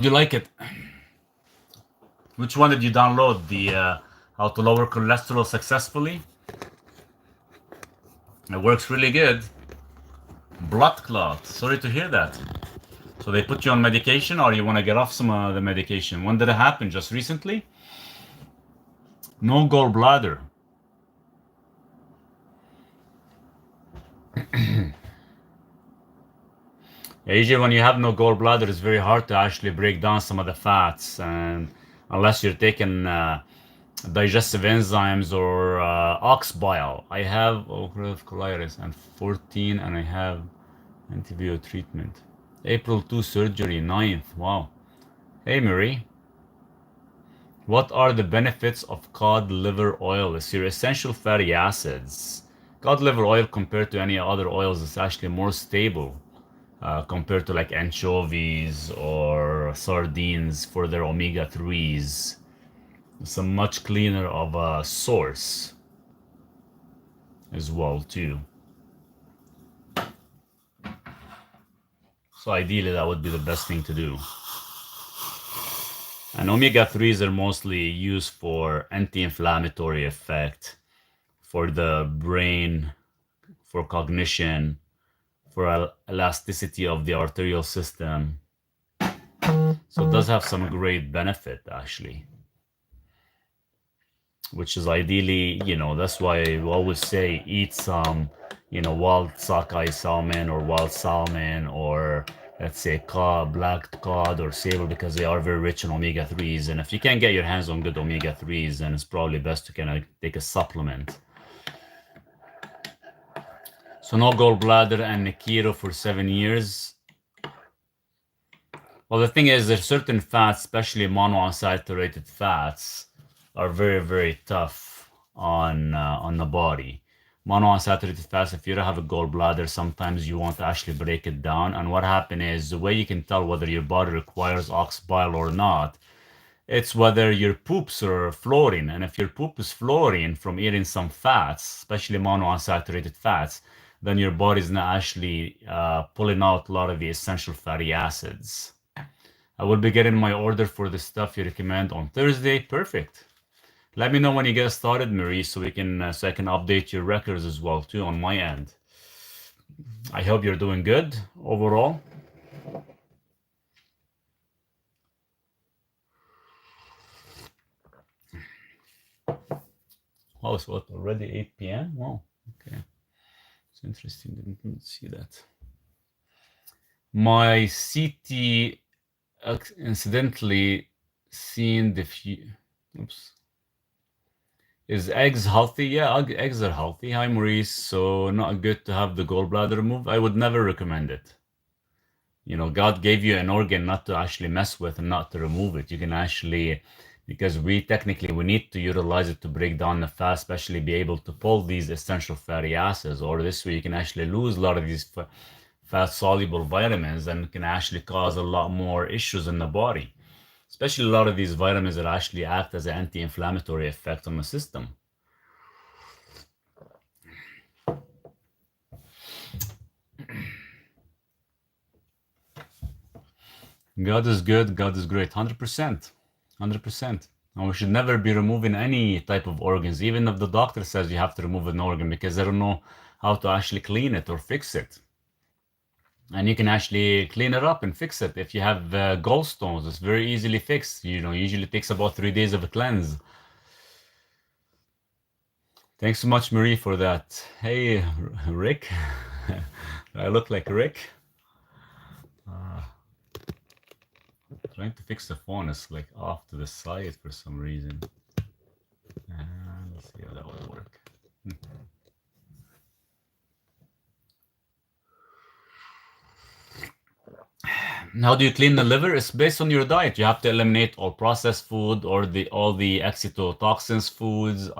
Do you like it? Which one did you download? The how to lower cholesterol successfully? It works really good. Blood clot. Sorry to hear that. So they put you on medication, or you want to get off some of the medication? When did it happen? Just recently? No gallbladder. Yeah, usually when you have no gallbladder, it's very hard to actually break down some of the fats, and unless you're taking digestive enzymes or ox bile. I have ulcerative colitis and 14, and I have antibiotic treatment. April 2 surgery, 9th. Wow. Hey, Marie. What are the benefits of cod liver oil? It's your essential fatty acids. Cod liver oil, compared to any other oils, is actually more stable compared to like anchovies or sardines for their omega 3s. It's a much cleaner of a source as well too. So ideally that would be the best thing to do. And omega 3s are mostly used for anti-inflammatory effect, for the brain, for cognition, for elasticity of the arterial system. So it does have some great benefit actually, which is ideally, that's why we always say eat some, wild sockeye salmon or wild salmon, or let's say cod, black cod or sable, because they are very rich in omega 3s. And if you can't get your hands on good omega 3s, then it's probably best to kind of take a supplement. So no gallbladder and keto for 7 years. Well, the thing is, there's certain fats, especially monounsaturated fats, are very, very tough on the body. Monounsaturated fats, if you don't have a gallbladder, sometimes you want to actually break it down. And what happens is, the way you can tell whether your body requires ox bile or not, it's whether your poops are floating. And if your poop is floating from eating some fats, especially monounsaturated fats, then your body's not actually pulling out a lot of the essential fatty acids. I will be getting my order for the stuff you recommend on Thursday. Perfect. Let me know when you get started, Marie, so I can update your records as well too on my end. I hope you're doing good overall. Oh, it's what, already 8 p.m.? Wow, okay. It's interesting. Didn't see that. My CT incidentally seen the few. Oops. Is eggs healthy? Yeah, eggs are healthy. Hi, Maurice. So not good to have the gallbladder removed. I would never recommend it. God gave you an organ not to actually mess with and not to remove it. You can actually, because we need to utilize it to break down the fat, especially be able to pull these essential fatty acids, or this way you can actually lose a lot of these fat-soluble vitamins, and can actually cause a lot more issues in the body. Especially a lot of these vitamins that actually act as an anti-inflammatory effect on the system. God is good, God is great. 100%. 100%. And we should never be removing any type of organs, even if the doctor says you have to remove an organ, because they don't know how to actually clean it or fix it. And you can actually clean it up and fix it. If you have gallstones, it's very easily fixed. Usually takes about 3 days of a cleanse. Thanks so much, Marie, for that. Hey, Rick. I look like Rick. Trying to fix the phone is like off to the side for some reason. Let's see how that will work. How do you clean the liver? It's based on your diet. You have to eliminate all processed food, or all the excitotoxins foods,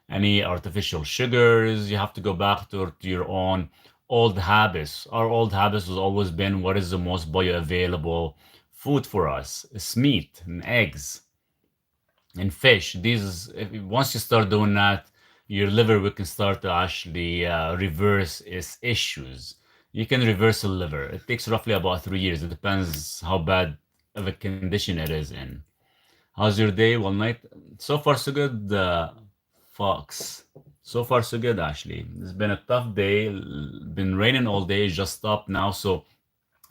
any artificial sugars. You have to go back to your own old habits. Our old habits has always been, what is the most bioavailable food for us? It's meat and eggs and fish. Once you start doing that, your liver can start to actually reverse its issues. You can reverse a liver. It takes roughly about 3 years. It depends how bad of a condition it is in. How's your day? Well, night. So far, so good, Fox. So far, so good, actually. It's been a tough day. Been raining all day. It's just stopped now. So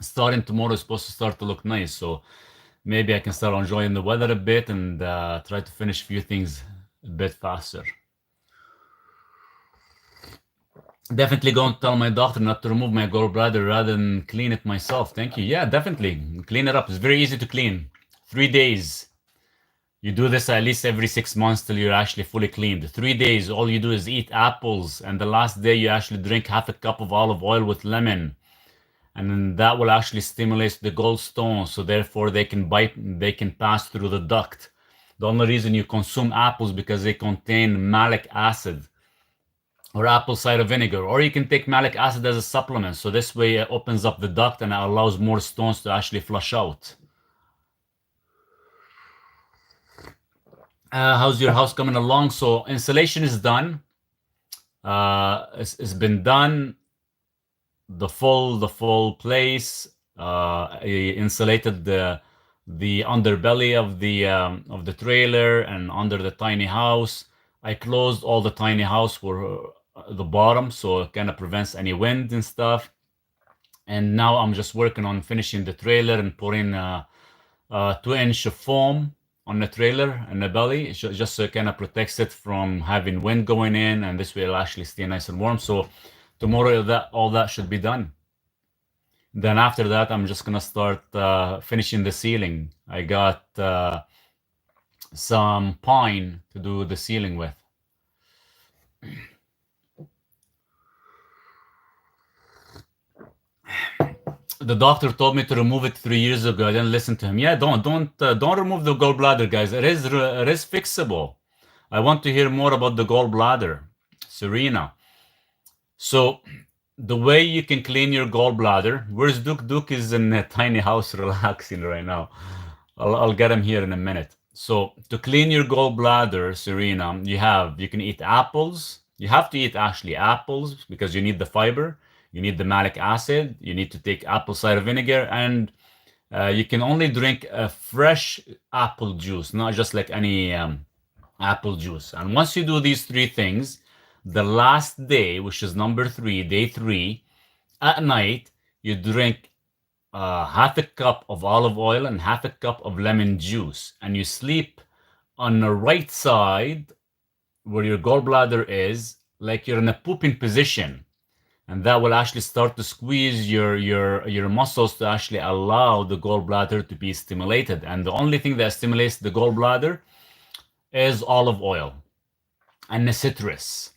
starting tomorrow is supposed to start to look nice. So maybe I can start enjoying the weather a bit and try to finish a few things a bit faster. Definitely going to tell my doctor not to remove my gallbladder rather than clean it myself. Thank you. Yeah, definitely. Clean it up. It's very easy to clean. 3 days. You do this at least every 6 months till you're actually fully cleaned. 3 days, all you do is eat apples, and the last day you actually drink half a cup of olive oil with lemon. And then that will actually stimulate the gallstones, so therefore they can pass through the duct. The only reason you consume apples because they contain malic acid or apple cider vinegar, or you can take malic acid as a supplement. So this way it opens up the duct and it allows more stones to actually flush out. How's your house coming along? So insulation is done. It's been done. The full place. I insulated the underbelly of the trailer and under the tiny house. I closed all the tiny house for the bottom, so it kind of prevents any wind and stuff. And now I'm just working on finishing the trailer and putting 2-inch of foam on the trailer and the belly, just so it kind of protects it from having wind going in, and this way it'll actually stay nice and warm. So tomorrow all that should be done. Then after that, I'm just gonna start finishing the ceiling. I got some pine to do the ceiling with. The doctor told me to remove it 3 years ago. I didn't listen to him. Yeah, don't remove the gallbladder, guys. It is fixable. I want to hear more about the gallbladder, Serena. So the way you can clean your gallbladder. Where's Duke? Duke is in a tiny house relaxing right now. I'll get him here in a minute. So to clean your gallbladder, Serena, you can eat apples. You have to eat actually apples because you need the fiber. You need the malic acid. You need to take apple cider vinegar, and you can only drink fresh apple juice, not just like any apple juice. And once you do these 3 things, the last day, which is number 3, day 3, at night, you drink half a cup of olive oil and half a cup of lemon juice, and you sleep on the right side where your gallbladder is, like you're in a pooping position. And that will actually start to squeeze your muscles to actually allow the gallbladder to be stimulated. And the only thing that stimulates the gallbladder is olive oil and the citrus.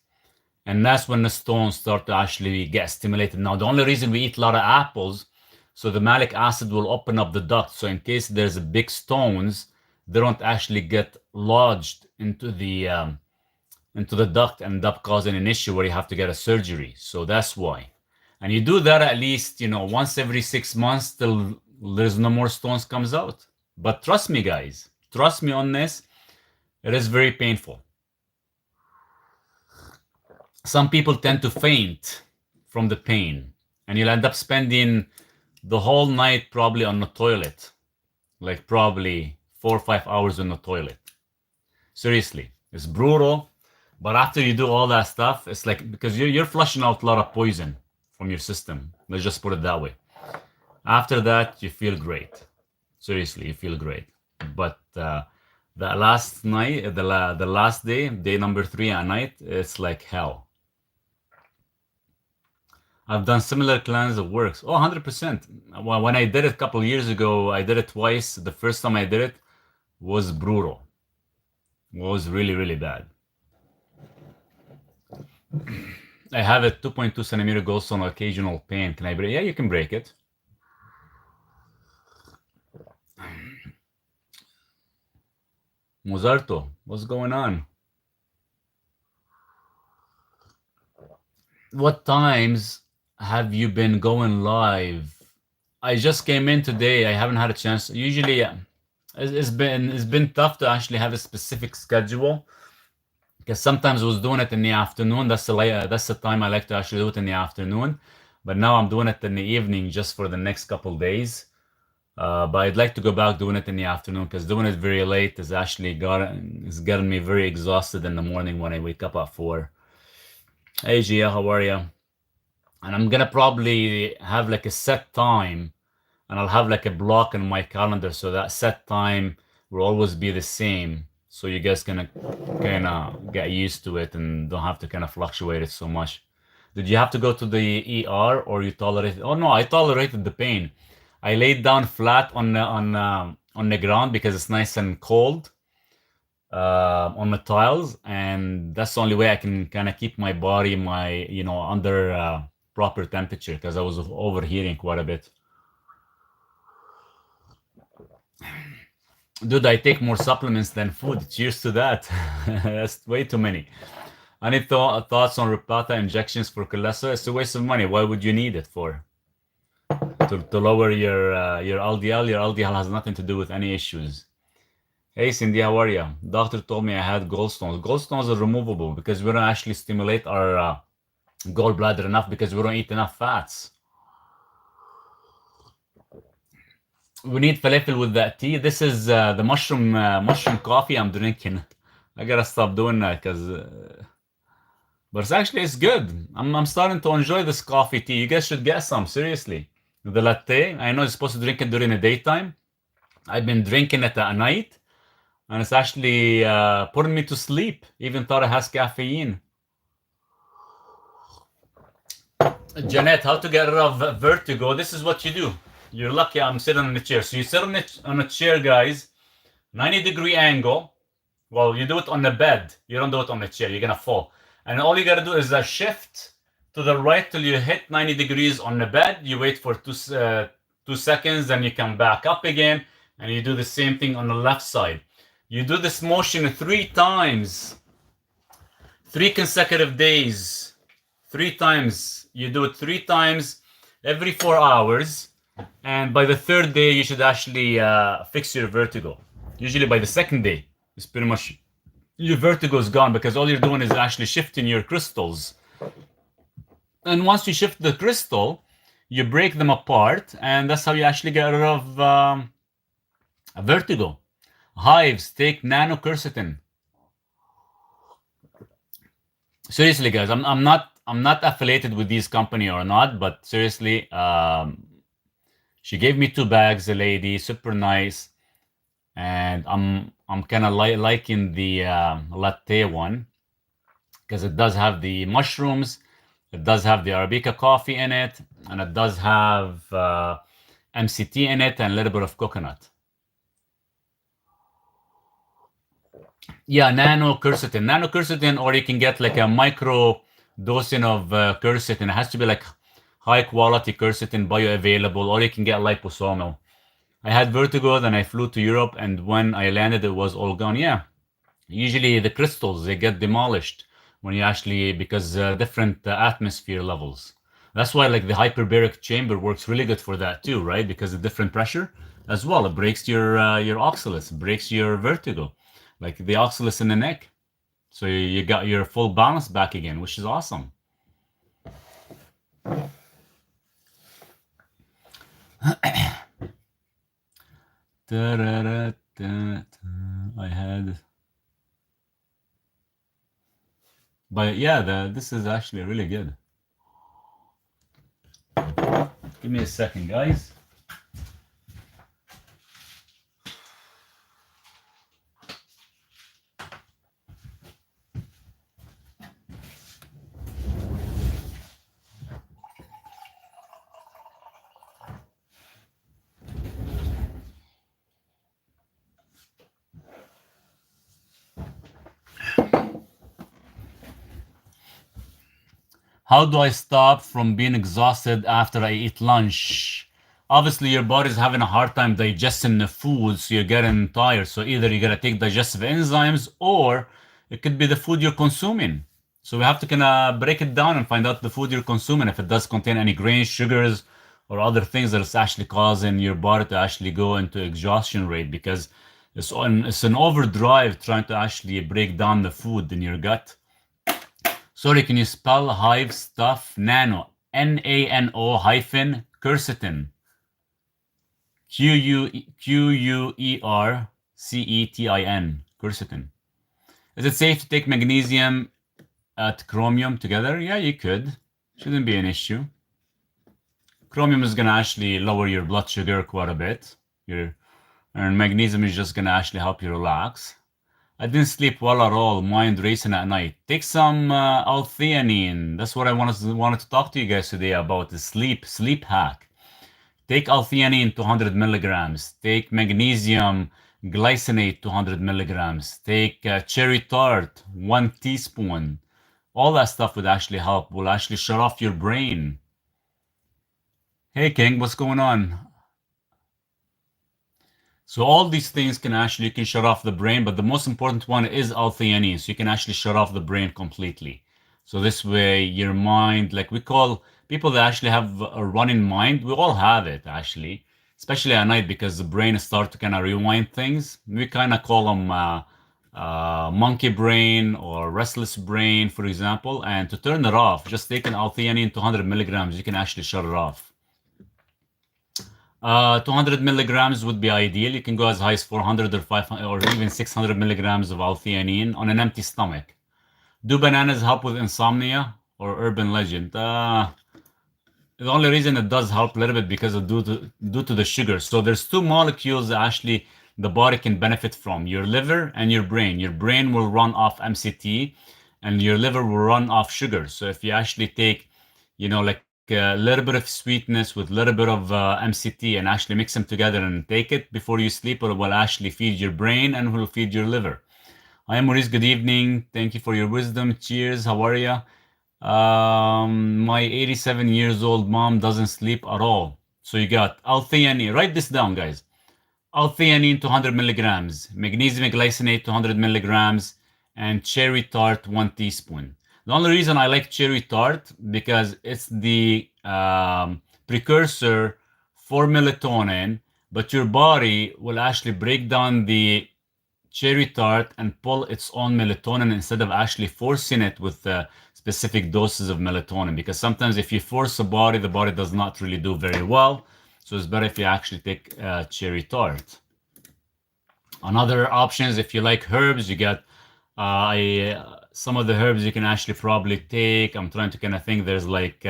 And that's when the stones start to actually get stimulated. Now, the only reason we eat a lot of apples, so the malic acid will open up the duct. So in case there's big stones, they don't actually get lodged into the duct and end up causing an issue where you have to get a surgery. So that's why. And you do that at least, once every 6 months till there's no more stones comes out. But trust me, guys, trust me on this. It is very painful. Some people tend to faint from the pain, and you'll end up spending the whole night probably on the toilet, like probably 4 or 5 hours on the toilet. Seriously, it's brutal. But after you do all that stuff, it's like, because you're flushing out a lot of poison from your system. Let's just put it that way. After that, you feel great. Seriously, you feel great. But the last night, the last day, day number 3 at night, it's like hell. I've done similar cleanse that works. Oh, 100%. When I did it a couple of years ago, I did it twice. The first time I did it was brutal. It was really, really bad. I have a 2.2 centimeter gallstone occasional pain. Can I break? Yeah, you can break it. Mozarto, what's going on? What times have you been going live? I just came in today. I haven't had a chance. Usually, it's been tough to actually have a specific schedule, because sometimes I was doing it in the afternoon. That's the time I like to actually do it, in the afternoon. But now I'm doing it in the evening just for the next couple days. But I'd like to go back doing it in the afternoon because doing it very late is actually getting me very exhausted in the morning when I wake up at 4. Hey Gia, how are you? And I'm gonna probably have like a set time, and I'll have like a block in my calendar so that set time will always be the same. So you guys can kind of get used to it and don't have to kind of fluctuate it so much. Did you have to go to the ER or you tolerated? Oh no, I tolerated the pain. I laid down flat on the ground because it's nice and cold on the tiles, and that's the only way I can kind of keep my body, under proper temperature because I was overheating quite a bit. Dude, I take more supplements than food. Cheers to that. That's way too many. Any thoughts on Repatha injections for cholesterol? It's a waste of money. Why would you need it for? To lower your LDL? Your LDL has nothing to do with any issues. Hey Cindy, how are you? Doctor told me I had gallstones. Gallstones are removable because we don't actually stimulate our gallbladder enough because we don't eat enough fats. We need falafel with that tea. This is the mushroom coffee I'm drinking. I gotta stop doing that because, but it's good. I'm starting to enjoy this coffee tea. You guys should get some seriously. The latte. I know you're supposed to drink it during the daytime. I've been drinking it at night, and it's actually putting me to sleep, even though it has caffeine. Jeanette, how to get rid of vertigo? This is what you do. You're lucky I'm sitting on the chair. So you sit on a chair, guys, 90-degree angle. Well, you do it on the bed. You don't do it on the chair. You're going to fall. And all you got to do is shift to the right till you hit 90 degrees on the bed. You wait for 2 seconds, then you come back up again, and you do the same thing on the left side. You do this motion 3 times, 3 consecutive days, 3 times. You do it 3 times every 4 hours. And by the 3rd day, you should actually fix your vertigo. Usually by the 2nd day, it's pretty much your vertigo is gone because all you're doing is actually shifting your crystals. And once you shift the crystal, you break them apart, and that's how you actually get rid of vertigo. Hives, take nanoquercetin. Seriously, guys, I'm not affiliated with this company or not, but seriously, she gave me 2 bags, a lady, super nice, and I'm kind of liking the latte one because it does have the mushrooms, it does have the Arabica coffee in it, and it does have MCT in it and a little bit of coconut. Yeah, nanoquercetin, or you can get like a micro dosing of quercetin. It has to be like high quality quercetin, bioavailable, or you can get liposomal. I had vertigo, then I flew to Europe, and when I landed, it was all gone. Yeah, usually the crystals, they get demolished when you actually, because different atmosphere levels. That's why like the hyperbaric chamber works really good for that too, right? Because of different pressure as well. It breaks your oxalis, breaks your vertigo, like the oxalis in the neck. So you got your full balance back again, which is awesome. I had, but yeah, this is actually really good. Give me a second, guys. How do I stop from being exhausted after I eat lunch? Obviously, your body's having a hard time digesting the food, so you're getting tired. So either you gotta take digestive enzymes, or it could be the food you're consuming. So we have to kind of break it down and find out the food you're consuming, if it does contain any grains, sugars, or other things that is actually causing your body to actually go into exhaustion rate, because it's an overdrive trying to actually break down the food in your gut. Sorry, can you spell hive stuff? Nano, N-A-N-O hyphen quercetin. Quercetin. Quercetin. Is it safe to take magnesium at chromium together? Yeah, you could. Shouldn't be an issue. Chromium is gonna actually lower your blood sugar quite a bit. And magnesium is just gonna actually help you relax. I didn't sleep well at all, mind racing at night. Take some L-theanine. That's what I wanted to talk to you guys today about, the sleep hack. Take L-theanine 200 milligrams. Take magnesium glycinate 200 milligrams. Take cherry tart 1 teaspoon. All that stuff would actually help. Will actually shut off your brain. Hey King, what's going on? So all these things you can shut off the brain, but the most important one is L-theanine. So you can actually shut off the brain completely. So this way your mind, like we call people that actually have a running mind, we all have it actually, especially at night because the brain starts to kind of rewind things. We kind of call them monkey brain or restless brain, for example. And to turn it off, just take an L-theanine 200 milligrams, you can actually shut it off. 200 milligrams would be ideal. You can go as high as 400 or 500 or even 600 milligrams of L-theanine on an empty stomach. Do bananas help with insomnia or urban legend? The only reason it does help a little bit because of due to the sugar. So there's two molecules that actually the body can benefit from: your liver and your brain. Your brain will run off MCT, and your liver will run off sugar. So if you actually take, like a little bit of sweetness with a little bit of MCT and actually mix them together and take it before you sleep, it will actually feed your brain and will feed your liver. Hi, Maurice. Good evening. Thank you for your wisdom. Cheers. How are you? My 87 years old mom doesn't sleep at all. So you got L-theanine. Write this down, guys. L-theanine 200 milligrams, magnesium glycinate 200 milligrams, and cherry tart 1 teaspoon. The only reason I like cherry tart because it's the precursor for melatonin, but your body will actually break down the cherry tart and pull its own melatonin instead of actually forcing it with specific doses of melatonin. Because sometimes if you force the body does not really do very well. So it's better if you actually take cherry tart. Another options, if you like herbs, you got some of the herbs you can actually probably take. I'm trying to kind of think. There's like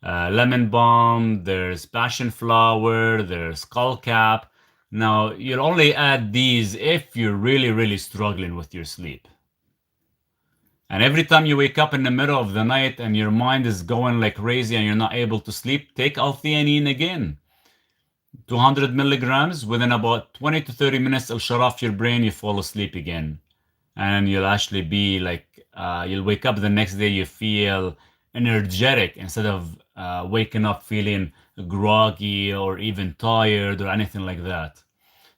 lemon balm, there's passion flower, there's skullcap. Now, you'll only add these if you're really, really struggling with your sleep. And every time you wake up in the middle of the night and your mind is going like crazy and you're not able to sleep, take L-theanine again. 200 milligrams, within about 20 to 30 minutes, it'll shut off your brain, you fall asleep again. And you'll actually be like, you'll wake up the next day, you feel energetic instead of waking up feeling groggy or even tired or anything like that.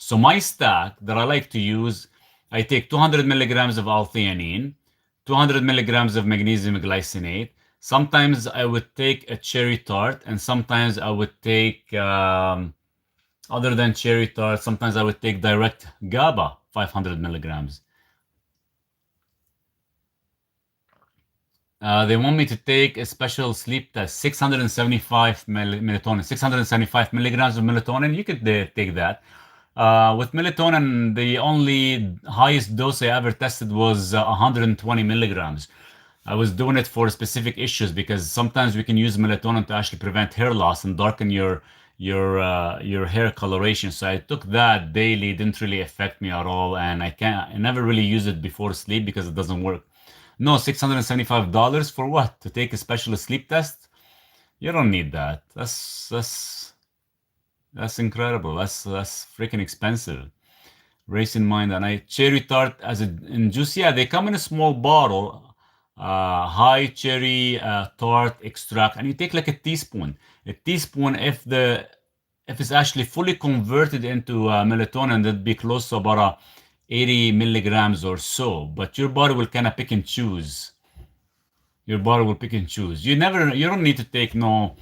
So my stack that I like to use, I take 200 milligrams of L-theanine, 200 milligrams of magnesium glycinate. Sometimes I would take a cherry tart, and sometimes I would take, other than cherry tart, sometimes I would take direct GABA, 500 milligrams. They want me to take a special sleep test, 675 melatonin, 675 milligrams of melatonin. You could take that. With melatonin, the only highest dose I ever tested was 120 milligrams. I was doing it for specific issues because sometimes we can use melatonin to actually prevent hair loss and darken your hair coloration. So I took that daily. It didn't really affect me at all, and I never really use it before sleep because it doesn't work. No, $675 for what? To take a special sleep test? You don't need that. That's incredible. That's freaking expensive. Racing Mind and cherry tart in juice. Yeah, they come in a small bottle. High cherry tart extract, and you take like a teaspoon. A teaspoon, if it's actually fully converted into melatonin, that'd be close to about 80 milligrams or so. But your body will kind of pick and choose. Your body will pick and choose. You don't need to take a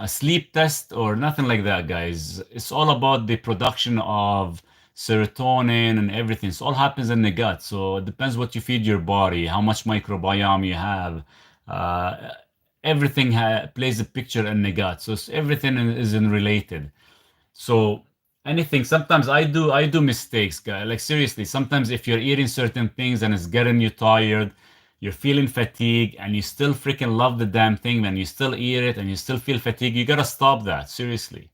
sleep test or nothing like that, guys. It's all about the production of serotonin and everything. So all happens in the gut. So it depends what you feed your body, how much microbiome you have. everything plays a picture in the gut. So everything is in related. So anything, sometimes I do mistakes, guy. Like seriously, sometimes if you're eating certain things and it's getting you tired, you're feeling fatigue, and you still freaking love the damn thing, man, you still eat it and you still feel fatigue, you gotta stop that. Seriously.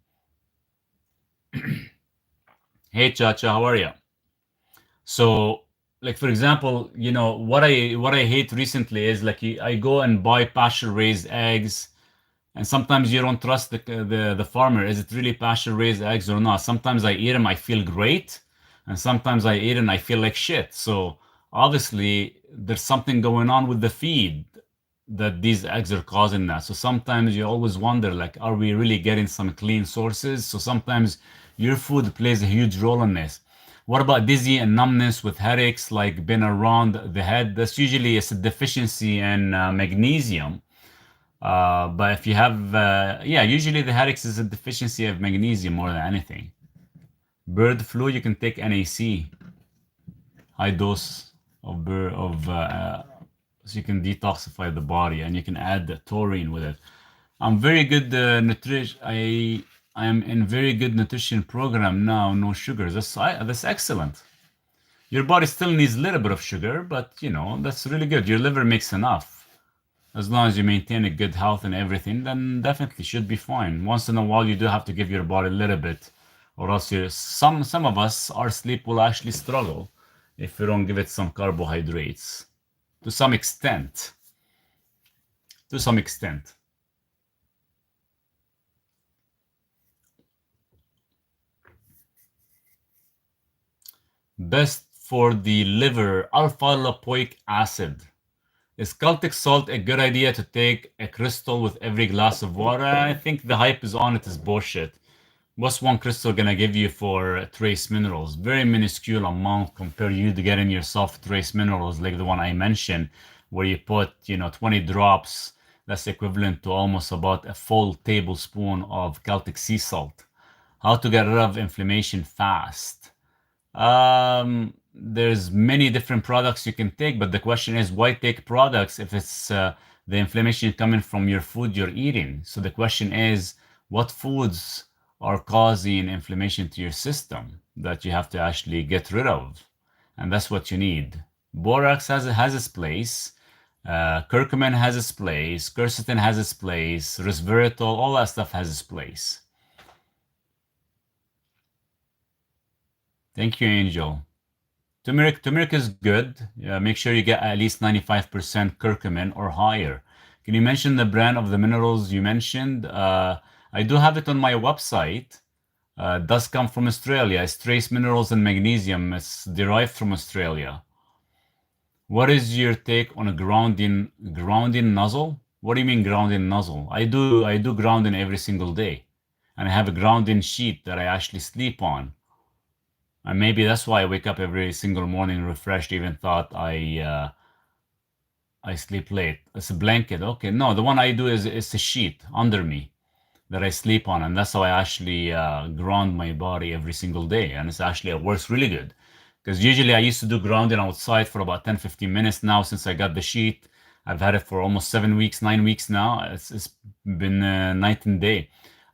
Hey Chacha, how are you? So, like for example, what I hate recently is like I go and buy pasture raised eggs, and sometimes you don't trust the farmer. Is it really pasture raised eggs or not? Sometimes I eat them, I feel great, and sometimes I eat and I feel like shit. So obviously there's something going on with the feed that these eggs are causing that. So sometimes you always wonder, like, are we really getting some clean sources? So sometimes your food plays a huge role in this. What about dizzy and numbness with headaches, like been around the head? That's usually a deficiency in magnesium. But if you have, yeah, usually the headaches is a deficiency of magnesium more than anything. Bird flu, you can take NAC, high dose so you can detoxify the body, and you can add the taurine with it. I'm very good nutrition. I am in very good nutrition program now. No sugars. That's excellent. Your body still needs a little bit of sugar, but that's really good. Your liver makes enough. As long as you maintain a good health and everything, then definitely should be fine. Once in a while, you do have to give your body a little bit, or else some of us, our sleep will actually struggle if we don't give it some carbohydrates to some extent. To some extent. Best for the liver, alpha-lipoic acid. Is Celtic salt a good idea to take a crystal with every glass of water? I think the hype is on it is bullshit. What's one crystal gonna give you for trace minerals? Very minuscule amount compared you to getting yourself trace minerals like the one I mentioned, where you put 20 drops. That's equivalent to almost about a full tablespoon of Celtic sea salt. How to get rid of inflammation fast? There's many different products you can take, but the question is, why take products if it's the inflammation coming from your food you're eating? So the question is, what foods are causing inflammation to your system that you have to actually get rid of? And that's what you need. Borax has its place. Curcumin has its place. Quercetin has its place. Resveratrol, all that stuff has its place. Thank you, Angel. Turmeric is good. Make sure you get at least 95% curcumin or higher. Can you mention the brand of the minerals you mentioned? I do have it on my website. It does come from Australia. It's trace minerals and magnesium. It's derived from Australia. What is your take on a grounding nozzle? What do you mean grounding nozzle? I do grounding every single day, and I have a grounding sheet that I actually sleep on. And maybe that's why I wake up every single morning refreshed, even thought I sleep late. It's a blanket. Okay, no, the one I do is it's a sheet under me that I sleep on, and that's how I actually ground my body every single day. And it works really good. Because usually I used to do grounding outside for about 10, 15 minutes. Now, since I got the sheet, I've had it for almost 7 weeks, 9 weeks now. It's been night and day.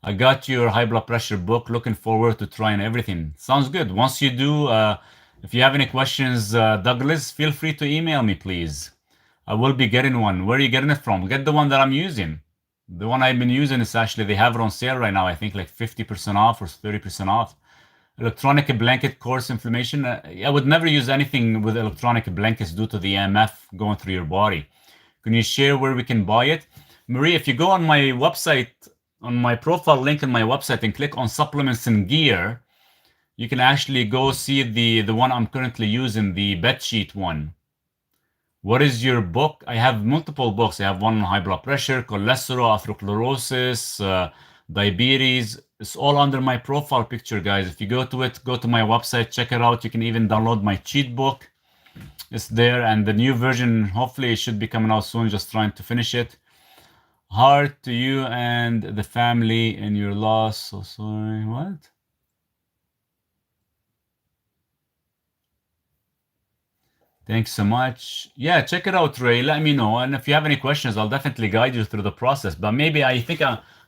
I got your high blood pressure book. Looking forward to trying everything. Sounds good. Once you do, if you have any questions, Douglas, feel free to email me, please. I will be getting one. Where are you getting it from? Get the one that I'm using. The one I've been using is actually, they have it on sale right now. I think like 50% off or 30% off. Electronic blanket cause inflammation. I would never use anything with electronic blankets due to the EMF going through your body. Can you share where we can buy it? Marie, if you go on my website, on my profile link on my website and click on supplements and gear, you can actually go see the one I'm currently using, the bed sheet one. What is your book? I have multiple books. I have one on high blood pressure, cholesterol, atherosclerosis, diabetes. It's all under my profile picture, guys. If you go to it, go to my website, check it out. You can even download my cheat book. It's there, and the new version, hopefully, it should be coming out soon. Just trying to finish it. Heart to you and the family in your loss. So sorry. What? Thanks so much. Yeah, check it out, Ray. Let me know, and if you have any questions, I'll definitely guide you through the process. But maybe I think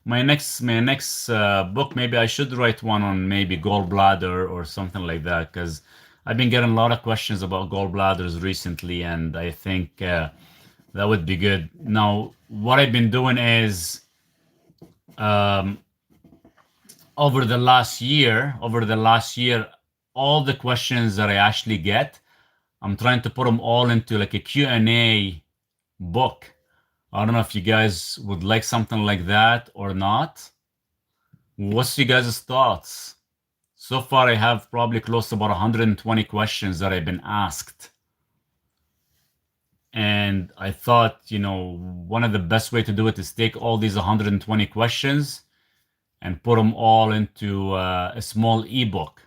my next book, maybe I should write one on maybe gallbladder or something like that, because I've been getting a lot of questions about gallbladders recently, and I think that would be good. Now, what I've been doing is um, over the last year, all the questions that I actually get, I'm trying to put them all into like a Q&A book. I don't know if you guys would like something like that or not. What's you guys' thoughts? So far, I have probably close to about 120 questions that I've been asked. And I thought, one of the best way to do it is take all these 120 questions and put them all into a small ebook.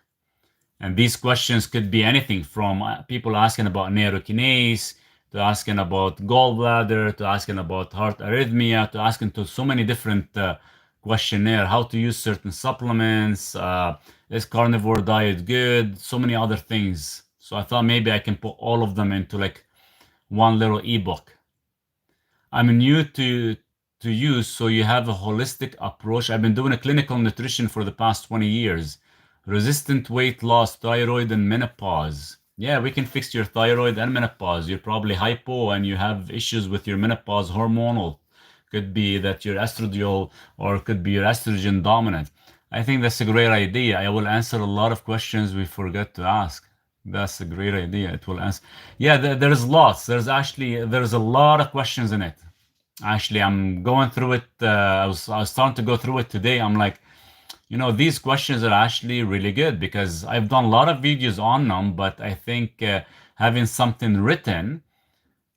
And these questions could be anything from people asking about neurokinase, to asking about gallbladder, to asking about heart arrhythmia, to asking to so many different questionnaire, how to use certain supplements, is carnivore diet good, so many other things. So I thought maybe I can put all of them into like one little ebook. I'm new to use, so you have a holistic approach. I've been doing a clinical nutrition for the past 20 years. Resistant weight loss, thyroid, and menopause. Yeah, we can fix your thyroid and menopause. You're probably hypo and you have issues with your menopause hormonal. Could be that you're estradiol or could be your estrogen dominant. I think that's a great idea. I will answer a lot of questions we forgot to ask. That's a great idea. It will answer. Yeah, there's lots. There's a lot of questions in it. Actually, I'm going through it. I was starting to go through it today. I'm like, these questions are actually really good because I've done a lot of videos on them, but I think having something written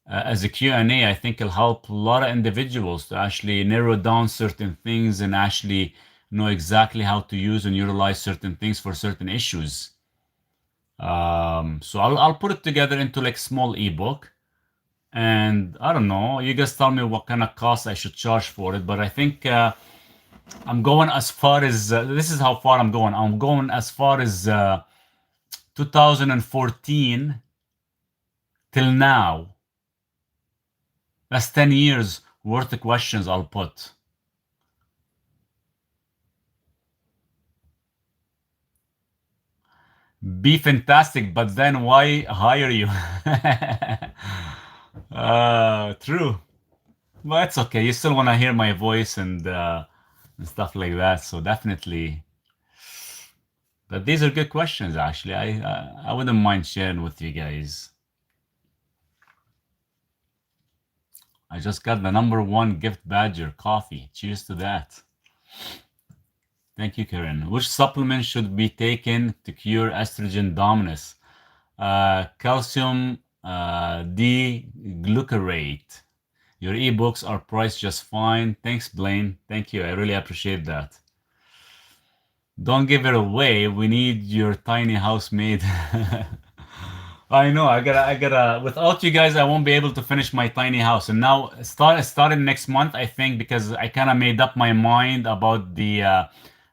as a Q&A, I think it'll help a lot of individuals to actually narrow down certain things and actually know exactly how to use and utilize certain things for certain issues. So I'll put it together into like small ebook. And I don't know, you guys tell me what kind of cost I should charge for it, but I think I'm going as far as this is how far I'm going. I'm going as far as 2014 till now. That's 10 years worth of questions I'll put. Be fantastic, but then why hire you? True. But it's okay. You still want to hear my voice and stuff like that. So definitely. But these are good questions, actually. I wouldn't mind sharing with you guys. I just got the #1 gift badger coffee. Cheers to that. Thank you, Karen. Which supplement should be taken to cure estrogen dominance? Calcium D-glucarate. Your ebooks are priced just fine. Thanks, Blaine. Thank you. I really appreciate that. Don't give it away. We need your tiny house made. I know. I gotta. Without you guys, I won't be able to finish my tiny house. And now, starting next month, I think, because I kind of made up my mind about the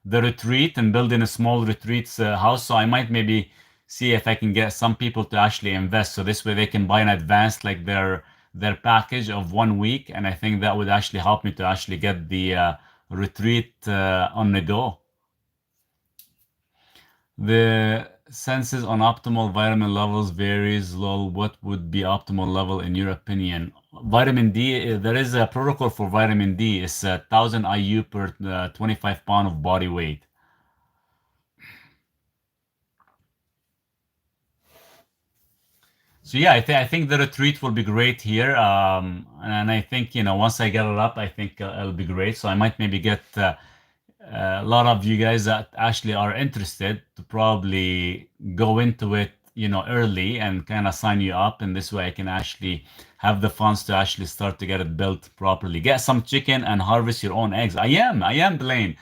retreat and building a small retreat house. So I might maybe see if I can get some people to actually invest. So this way they can buy in advance, like their package of 1 week. And I think that would actually help me to actually get the retreat on the go. The census on optimal vitamin levels varies. Lol, what would be optimal level in your opinion? Vitamin D, there is a protocol for vitamin D. It's 1,000 IU per 25 pound of body weight. So yeah, I think the retreat will be great here. And I think, once I get it up, I think it'll be great. So I might maybe get a lot of you guys that actually are interested to probably go into it, early and kind of sign you up. And this way I can actually have the funds to actually start to get it built properly. Get some chicken and harvest your own eggs. I am Blaine.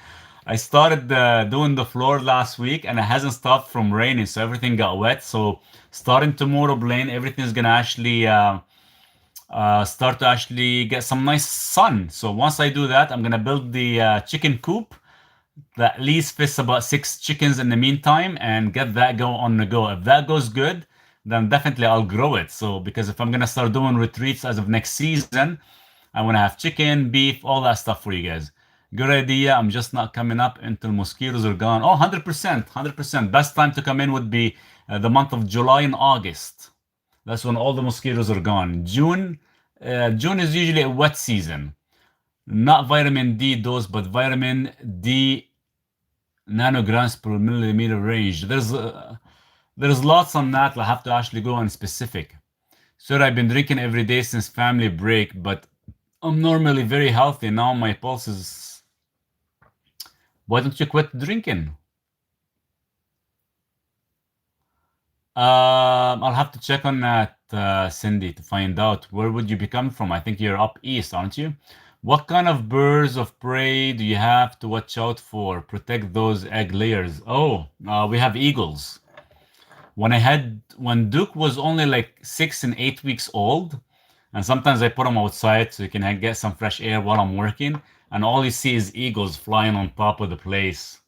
I started doing the floor last week and it hasn't stopped from raining, so everything got wet. So starting tomorrow, Blaine, everything's gonna actually start to actually get some nice sun. So once I do that, I'm gonna build the chicken coop that at least fits about 6 chickens in the meantime and get that go on the go. If that goes good, then definitely I'll grow it. So because if I'm gonna start doing retreats as of next season, I want to have chicken, beef, all that stuff for you guys. Good idea. I'm just not coming up until mosquitoes are gone. Oh, 100%, 100%. Best time to come in would be the month of July and August. That's when all the mosquitoes are gone. June is usually a wet season. Not vitamin D dose, but vitamin D nanograms per millimeter range. There's lots on that. I have to actually go on specific. Sir, I've been drinking every day since family break, but I'm normally very healthy. Now my pulse is. Why don't you quit drinking? I'll have to check on that, Cindy, to find out. Where would you be coming from? I think you're up east, aren't you? What kind of birds of prey do you have to watch out for? Protect those egg layers. Oh, we have eagles. When Duke was only like 6 and 8 weeks old, and sometimes I put him outside so he can get some fresh air while I'm working, and all you see is eagles flying on top of the place.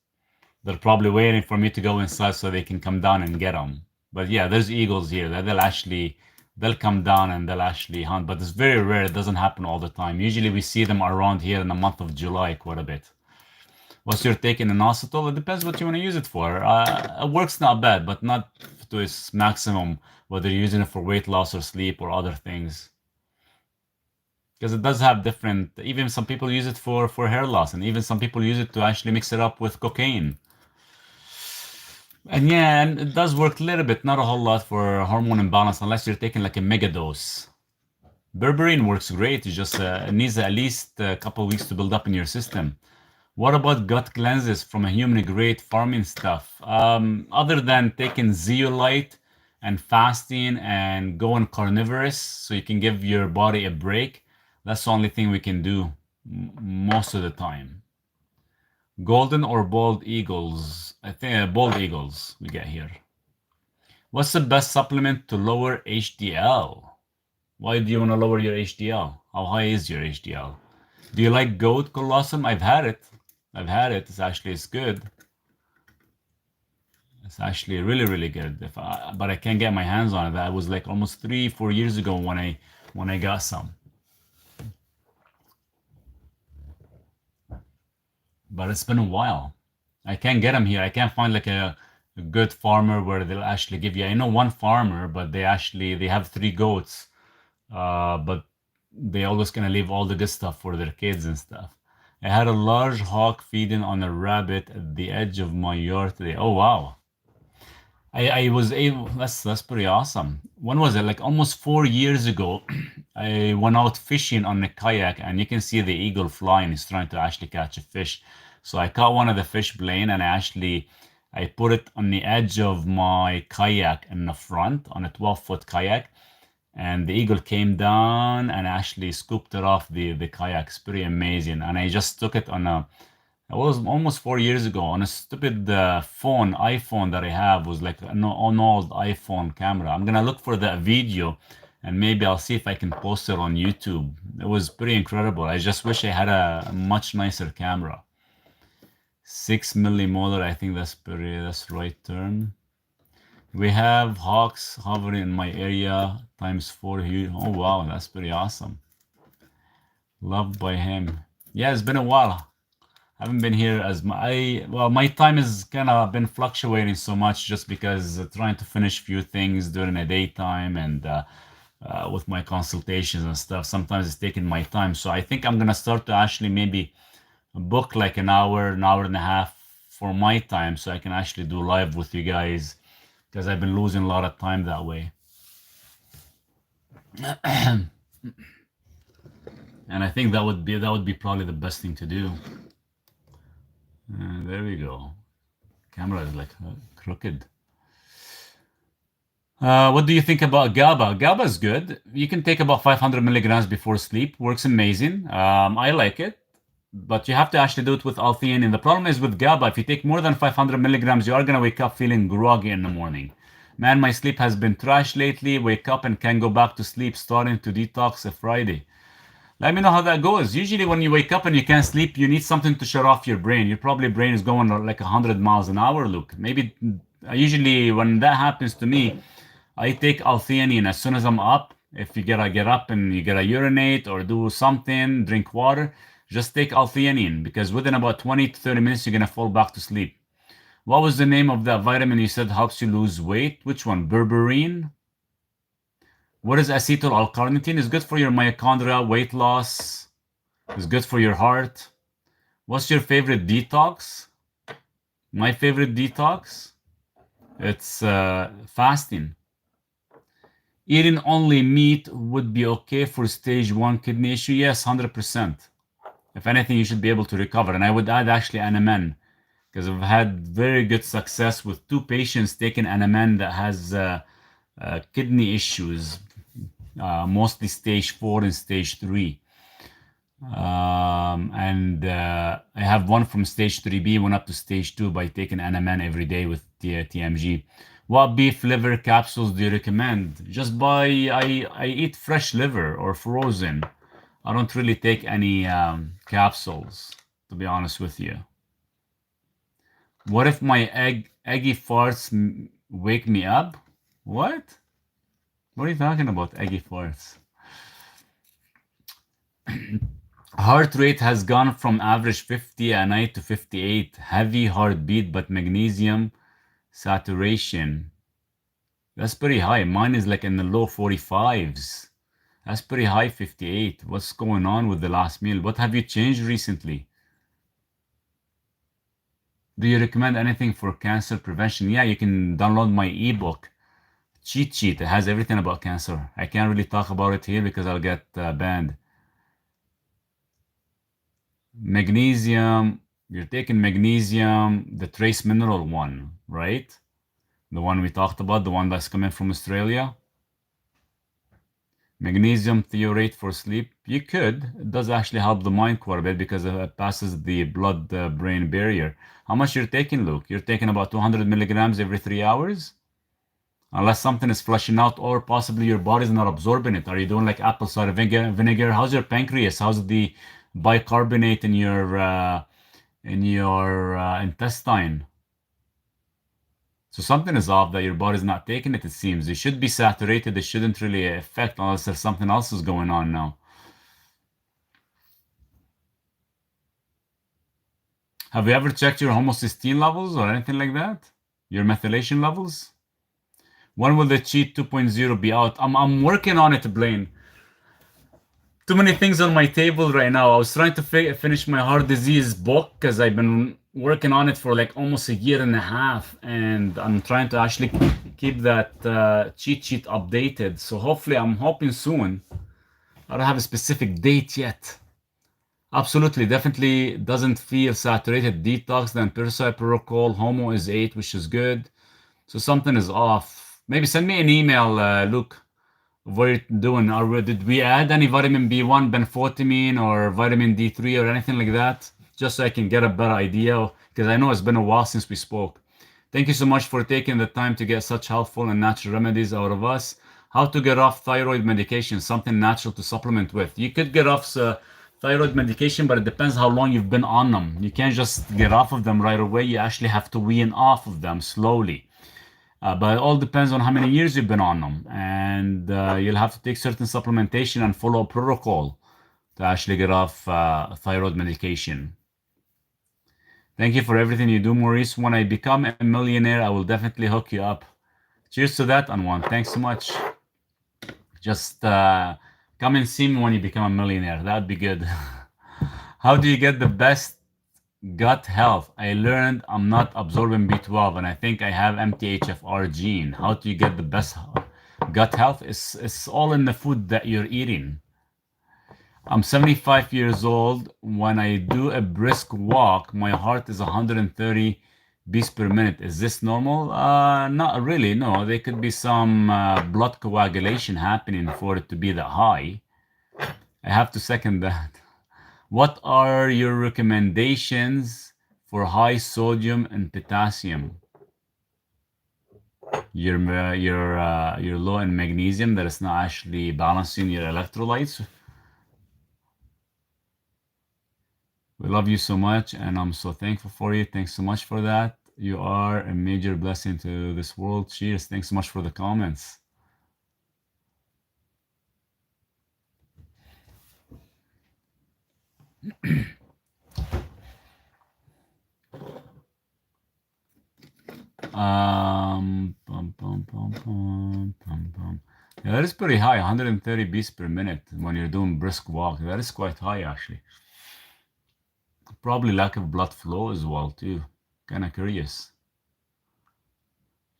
They're probably waiting for me to go inside so they can come down and get them. But yeah, there's eagles here that they'll come down and they'll actually hunt. But it's very rare. It doesn't happen all the time. Usually we see them around here in the month of July quite a bit. What's your take in inositol? It depends what you want to use it for. It works not bad, but not to its maximum, whether you're using it for weight loss or sleep or other things. Because it does have different, even some people use it for hair loss, and even some people use it to actually mix it up with cocaine. And yeah, and it does work a little bit, not a whole lot for hormone imbalance unless you're taking like a mega dose. Berberine works great. It needs at least a couple of weeks to build up in your system. What about gut cleanses from a human grade farming stuff? Other than taking zeolite and fasting and going carnivorous so you can give your body a break, that's the only thing we can do most of the time. Golden or bald eagles? I think bald eagles we get here. What's the best supplement to lower HDL? Why do you want to lower your HDL? How high is your HDL? Do you like goat colostrum? I've had it. It's good. It's actually really, really good. But I can't get my hands on it. That was like almost 3-4 years ago when I got some. But it's been a while. I can't get them here. I can't find like a good farmer where they'll actually give you. I know one farmer, but they have 3 goats. But they always gonna leave all the good stuff for their kids and stuff. I had a large hawk feeding on a rabbit at the edge of my yard today. Oh wow. I was able. That's pretty awesome. When was it? Like almost 4 years ago, I went out fishing on a kayak, and you can see the eagle flying. He's trying to actually catch a fish. So I caught one of the fish, Blaine, and I put it on the edge of my kayak in the front on a 12-foot kayak, and the eagle came down and actually scooped it off the kayak. It's pretty amazing. And I just took it it was almost 4 years ago on a stupid iPhone that I have. Was like an old iPhone camera. I'm gonna look for that video and maybe I'll see if I can post it on YouTube. It was pretty incredible. I just wish I had a much nicer camera. 6 millimolar, I think that's the right term. We have hawks hovering in my area ×4 here. Oh wow, that's pretty awesome. Loved by him. Yeah, it's been a while. I haven't been here as my time has kind of been fluctuating so much just because trying to finish few things during the daytime and with my consultations and stuff. Sometimes it's taking my time. So I think I'm gonna start to actually maybe book like an hour and a half for my time so I can actually do live with you guys because I've been losing a lot of time that way. And I think that would be probably the best thing to do. There we go. Camera is like crooked. What do you think about GABA? GABA is good. You can take about 500 milligrams before sleep. Works amazing. I like it, but you have to actually do it with L-theanine. The problem is with GABA, if you take more than 500 milligrams, you are going to wake up feeling groggy in the morning. Man, my sleep has been trash lately. Wake up and can't go back to sleep. Starting to detox a Friday. Let me know how that goes. Usually when you wake up and you can't sleep, you need something to shut off your brain. Your probably brain is going like 100 miles an hour, Luke. Maybe usually when that happens to me, I take L-theanine as soon as I'm up. If you gotta get up and you gotta urinate or do something, drink water, just take L-theanine because within about 20 to 30 minutes, you're gonna fall back to sleep. What was the name of that vitamin you said helps you lose weight? Which one? Berberine? What is acetyl L-carnitine? It's good for your mitochondria, weight loss. It's good for your heart. What's your favorite detox? My favorite detox? It's fasting. Eating only meat would be okay for stage 1 kidney issue. Yes, 100%. If anything, you should be able to recover. And I would add actually NMN because I've had very good success with 2 patients taking NMN that has kidney issues, mostly stage 4 and stage 3. And I have one from stage 3B, went up to stage 2 by taking NMN every day with TMG. What beef liver capsules do you recommend? Just buy, I eat fresh liver or frozen. I don't really take any capsules, to be honest with you. What if my eggy farts wake me up? What? What are you talking about, eggy farts? Heart rate has gone from average 50 a night to 58. Heavy heartbeat, but magnesium saturation. That's pretty high. Mine is like in the low 45s. That's pretty high, 58. What's going on with the last meal? What have you changed recently? Do you recommend anything for cancer prevention? Yeah, you can download my ebook, Cheat Sheet. It has everything about cancer. I can't really talk about it here because I'll get banned. Magnesium, you're taking magnesium, the trace mineral one, right? The one we talked about, the one that's coming from Australia. Magnesium threonate for sleep. You could. It does actually help the mind quite a bit because it passes the blood-brain barrier. How much you're taking, Luke? You're taking about 200 milligrams every 3 hours? Unless something is flushing out or possibly your body's not absorbing it. Are you doing like apple cider vinegar? How's your pancreas? How's the bicarbonate in your intestine? So something is off that your body's not taking it, it seems. It should be saturated. It shouldn't really affect unless there's something else is going on now. Have you ever checked your homocysteine levels or anything like that? Your methylation levels? When will the Cheat 2.0 be out? I'm working on it, Blaine. Too many things on my table right now. I was trying to finish my heart disease book because I've been working on it for like almost a year and a half, and I'm trying to actually keep that cheat sheet updated. So hopefully, I'm hoping soon. I don't have a specific date yet. Absolutely, definitely doesn't feel saturated. Detox, then Pyrocyprocol, Homo is 8, which is good. So something is off. Maybe send me an email, Luke. What are you doing? Did we add any vitamin B1, benfotiamine, or vitamin D3 or anything like that? Just so I can get a better idea, because I know it's been a while since we spoke. Thank you so much for taking the time to get such helpful and natural remedies out of us. How to get off thyroid medication, something natural to supplement with. You could get off thyroid medication, but it depends how long you've been on them. You can't just get off of them right away. You actually have to wean off of them slowly. But it all depends on how many years you've been on them. And you'll have to take certain supplementation and follow a protocol to actually get off thyroid medication. Thank you for everything you do, Maurice. When I become a millionaire, I will definitely hook you up. Cheers to that, Anwan. Thanks so much. Just come and see me when you become a millionaire. That'd be good. How do you get the best gut health? I learned I'm not absorbing B12 and I think I have MTHFR gene. How do you get the best gut health? It's all in the food that you're eating. I'm 75 years old. When I do a brisk walk, my heart is 130 beats per minute. Is this normal? Not really. No, there could be some blood coagulation happening for it to be that high. I have to second that. What are your recommendations for high sodium and potassium? You're low in magnesium, that is not actually balancing your electrolytes. We love you so much, and I'm so thankful for you. Thanks so much for that. You are a major blessing to this world. Cheers. Thanks so much for the comments. Pum, pum, pum, pum, pum, pum. Yeah, that is pretty high, 130 beats per minute when you're doing brisk walk. That is quite high, actually. Probably lack of blood flow as well, too. Kind of curious.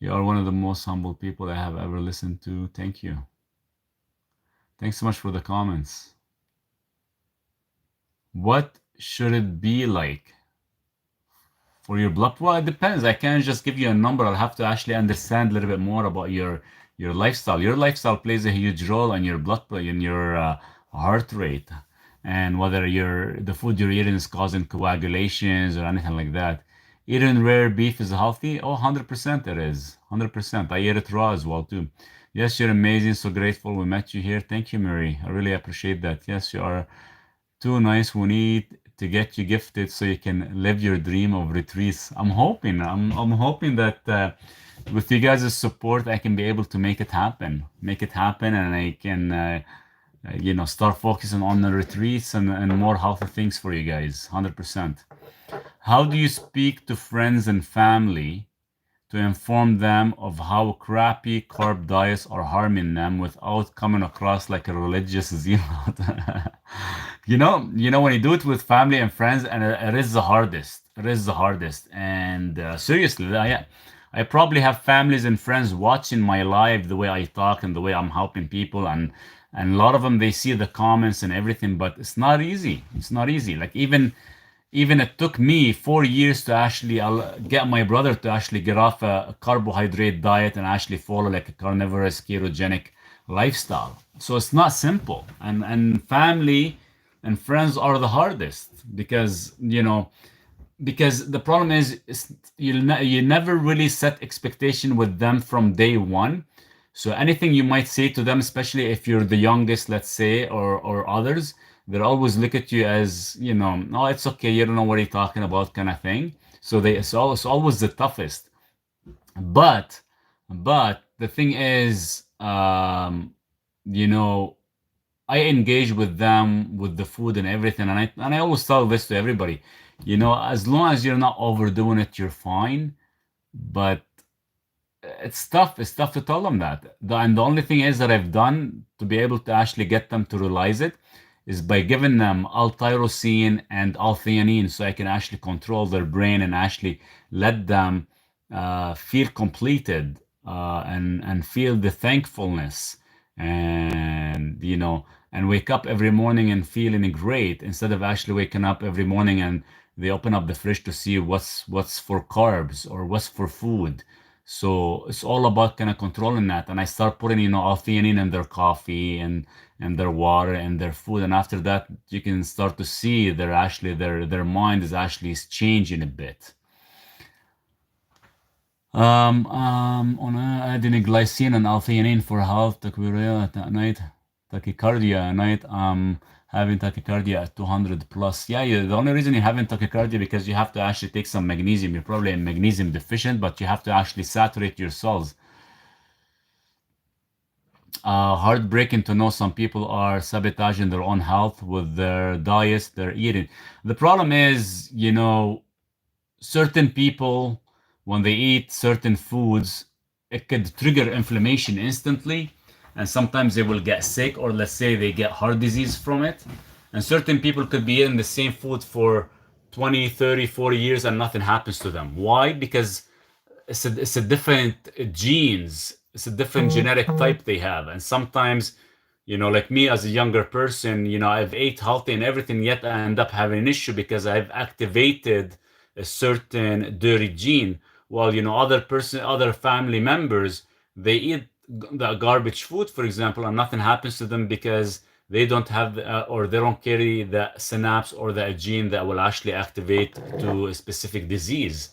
You are one of the most humble people I have ever listened to. Thank you. Thanks so much for the comments. What should it be like for your blood? Well, it depends. I can't just give you a number. I'll have to actually understand a little bit more about your lifestyle. Your lifestyle plays a huge role in your in your heart rate, and whether the food you're eating is causing coagulations or anything like that. Eating rare beef is healthy? Oh, 100% it is. 100%. I eat it raw as well too. Yes, you're amazing. So grateful we met you here. Thank you, Mary. I really appreciate that. Yes, you are too nice. We need to get you gifted so you can live your dream of retreats. I'm hoping that with you guys' support, I can be able to make it happen, and I can, start focusing on the retreats and more healthy things for you guys. 100%. How do you speak to friends and family to inform them of how crappy carb diets are harming them without coming across like a religious zealot? When you do it with family and friends, and it is the hardest. It is the hardest. And seriously, I probably have families and friends watching my live, the way I talk and the way I'm helping people, and a lot of them they see the comments and everything, but it's not easy. It's not easy. Like even it took me 4 years to actually get my brother to actually get off a carbohydrate diet and actually follow like a carnivorous ketogenic lifestyle. So it's not simple, and family and friends are the hardest because because the problem is you never really set expectation with them from day one. So anything you might say to them, especially if you're the youngest, let's say, or others, they always look at you as, oh, it's okay, you don't know what you're talking about, kind of thing. So it's always the toughest. But the thing is, you know, I engage with them with the food and everything, and I always tell this to everybody. As long as you're not overdoing it, you're fine. But it's tough. It's tough to tell them that. And the only thing is that I've done to be able to actually get them to realize it is by giving them L-tyrosine and L-theanine, so I can actually control their brain and actually let them feel completed, and feel the thankfulness, and wake up every morning and feeling great, instead of actually waking up every morning and they open up the fridge to see what's for carbs or what's for food. So it's all about kind of controlling that. And I start putting, L-theanine in their coffee and their water and their food. And after that, you can start to see their mind is actually changing a bit. On adding glycine and L-theanine for health, tachycardia at night, tachycardia at night. Having tachycardia at 200 plus. Yeah, the only reason you're having tachycardia because you have to actually take some magnesium. You're probably magnesium deficient, but you have to actually saturate your cells. Heartbreaking to know some people are sabotaging their own health with their diets they're eating. The problem is, certain people, when they eat certain foods, it could trigger inflammation instantly, and sometimes they will get sick, or let's say they get heart disease from it. And certain people could be eating the same food for 20, 30, 40 years and nothing happens to them. Why? Because it's a different genes, it's a different genetic type they have. And sometimes, like me as a younger person, I've ate healthy and everything, yet I end up having an issue because I've activated a certain dirty gene. While other family members, they eat the garbage food, for example, and nothing happens to them because they don't have or they don't carry the synapse or the gene that will actually activate to a specific disease.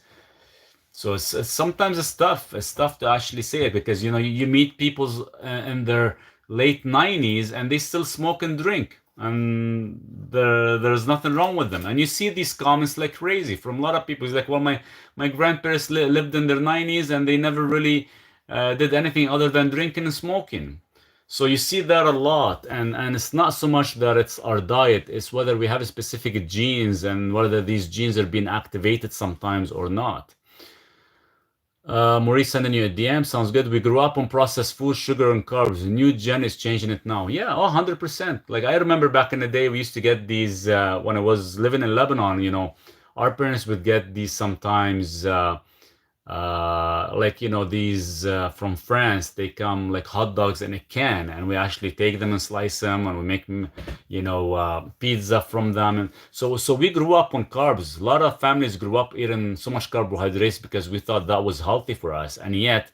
So it's sometimes it's tough. It's tough to actually say it because you meet people in their late 90s and they still smoke and drink, and there's nothing wrong with them. And you see these comments like crazy from a lot of people. It's like, well, my grandparents lived in their 90s and they never really did anything other than drinking and smoking. So you see that a lot, and it's not so much that it's our diet, it's whether we have specific genes and whether these genes are being activated sometimes or not. Maurice sending you a DM. Sounds good. We grew up on processed food, sugar, and carbs. The new gen is changing it now. Yeah, oh, 100%. Like I remember back in the day, we used to get these when I was living in Lebanon, our parents would get these sometimes. Like these from France, they come like hot dogs in a can, and we actually take them and slice them, and we make pizza from them. And so we grew up on carbs. A lot of families grew up eating so much carbohydrates because we thought that was healthy for us. And yet,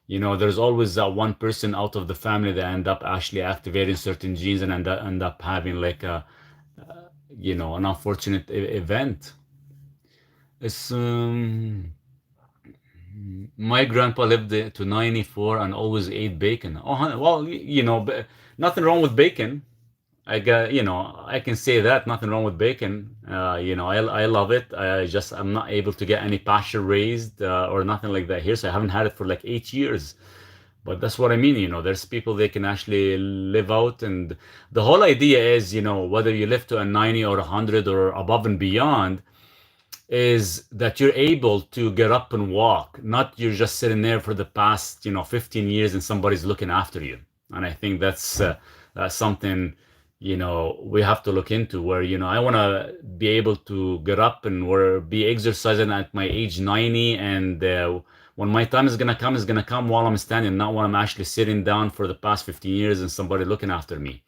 there's always that one person out of the family that end up actually activating certain genes and end up having like an unfortunate event. It's My grandpa lived to 94 and always ate bacon. Oh, well, nothing wrong with bacon. I can say that nothing wrong with bacon. I love it. I'm not able to get any pasture raised or nothing like that here, so I haven't had it for like 8 years. But that's what I mean. There's people they can actually live out, and the whole idea is, whether you live to a 90 or 100 or above and beyond, is that you're able to get up and walk, not you're just sitting there for the past 15 years and somebody's looking after you. And I think that's something we have to look into, where I want to be able to get up and be exercising at my age 90, and when my time is gonna come, while I'm standing, not while I'm actually sitting down for the past 15 years and somebody looking after me.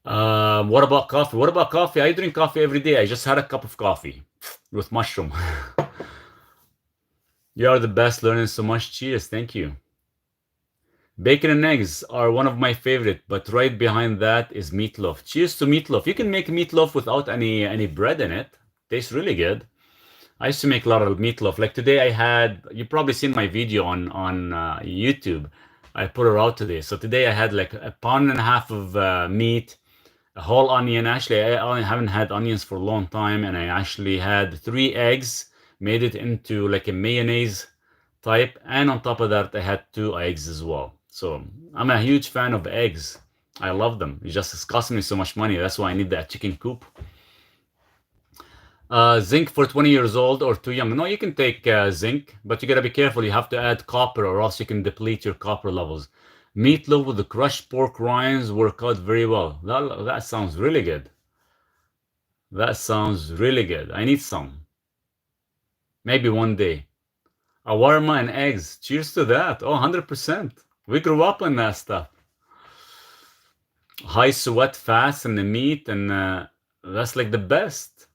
What about coffee? What about coffee? I drink coffee every day. I just had a cup of coffee with mushroom. You are the best, learning so much. Cheers. Thank you. Bacon and eggs are one of my favorite, but right behind that is meatloaf. Cheers to meatloaf. You can make meatloaf without any bread in it. Tastes really good. I used to make a lot of meatloaf. Like today you probably seen my video on YouTube. I put it out today. So today I had like a pound and a half of meat, a whole onion. Actually, I haven't had onions for a long time, and I actually had 3 eggs, made it into like a mayonnaise type, and on top of that, I had 2 eggs as well. So I'm a huge fan of eggs. I love them. It's costing me so much money. That's why I need that chicken coop. Zinc for 20 years old or too young. No, you can take zinc, but you gotta be careful. You have to add copper, or else you can deplete your copper levels. Meatloaf with the crushed pork rinds work out very well. That sounds really good. That sounds really good. I need some. Maybe one day. Awarma and eggs. Cheers to that. Oh, 100%. We grew up on that stuff. High sweat fats and the meat, and that's like the best.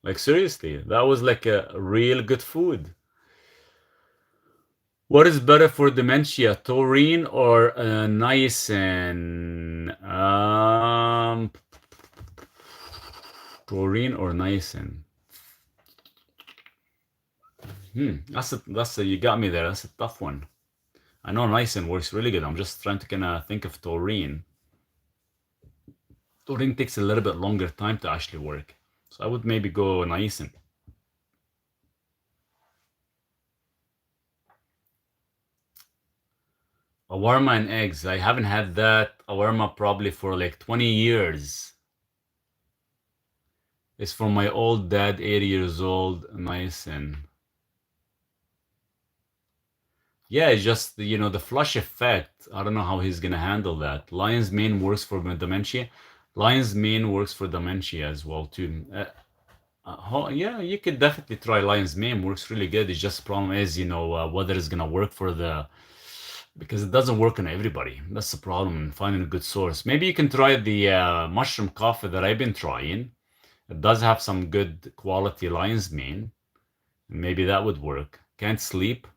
Like seriously, that was like a real good food. What is better for dementia, taurine or niacin? Taurine or niacin? You got me there. That's a tough one. I know niacin works really good. I'm just trying to kind of think of taurine. Taurine takes a little bit longer time to actually work, so I would maybe go niacin. Awarma and eggs. I haven't had that awarma probably for like 20 years. It's from my old dad, 80 years old, niacin. Yeah, it's just, the flush effect. I don't know how he's going to handle that. Lion's mane works for dementia. Lion's mane works for dementia as well, too. Yeah, you could definitely try lion's mane. Works really good. It's just problem is, whether it's going to work because it doesn't work on everybody. That's the problem, finding a good source. Maybe you can try the mushroom coffee that I've been trying. It does have some good quality lion's mane. Maybe that would work. Can't sleep.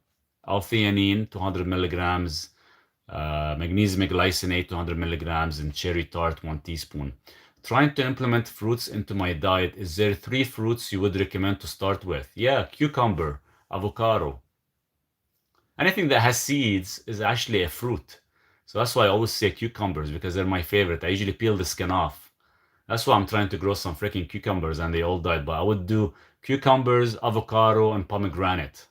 L-theanine, 200 milligrams. Magnesium glycinate, 200 milligrams. And cherry tart, 1 teaspoon. Trying to implement fruits into my diet. Is there 3 fruits you would recommend to start with? Yeah, cucumber, avocado. Anything that has seeds is actually a fruit. So that's why I always say cucumbers, because they're my favorite. I usually peel the skin off. That's why I'm trying to grow some freaking cucumbers, and they all died. But I would do cucumbers, avocado, and pomegranate.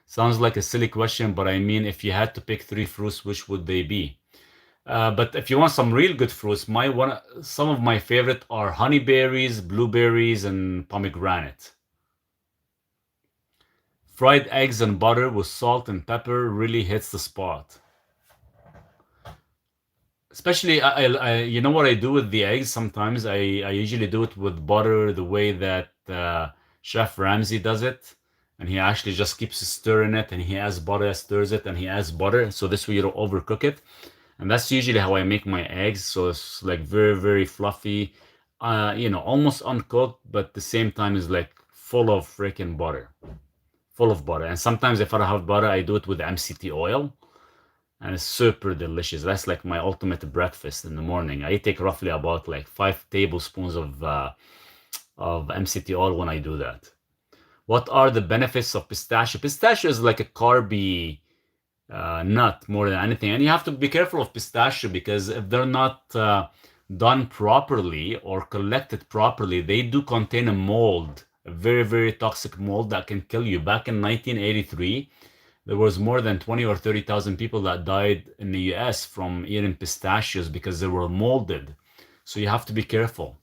Sounds like a silly question, but I mean, if you had to pick 3 fruits, which would they be? But if you want some real good fruits, some of my favorite are honeyberries, blueberries, and pomegranate. Fried eggs and butter with salt and pepper really hits the spot. Especially, you know what I do with the eggs sometimes? I usually do it with butter the way that Chef Ramsay does it. And he actually just keeps stirring it and he adds butter, stirs it, and he adds butter. So this way you don't overcook it. And that's usually how I make my eggs. So it's like very, very fluffy, almost uncooked, but at the same time is like full of freaking butter, full of butter. And sometimes if I don't have butter, I do it with MCT oil and it's super delicious. That's like my ultimate breakfast in the morning. I take roughly about like 5 tablespoons of MCT oil when I do that. What are the benefits of pistachio? Pistachio is like a carby nut more than anything, and you have to be careful of pistachio because if they're not done properly or collected properly, they do contain a mold, a very, very toxic mold that can kill you. Back in 1983, there was more than 20 or 30,000 people that died in the US from eating pistachios because they were molded. So you have to be careful.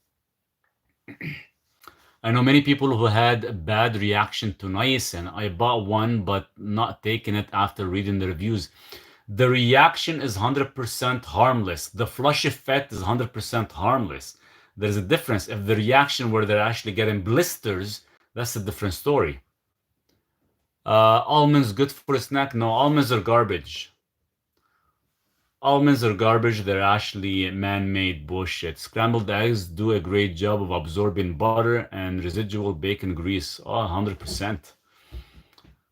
I know many people who had a bad reaction to niacin. I bought one, but not taken it after reading the reviews. The reaction is 100% harmless. The flush effect is 100% harmless. There's a difference. If the reaction where they're actually getting blisters, that's a different story. Almonds good for a snack? No, almonds are garbage. Almonds are garbage. They're actually man-made bullshit. Scrambled eggs do a great job of absorbing butter and residual bacon grease. Oh, 100%.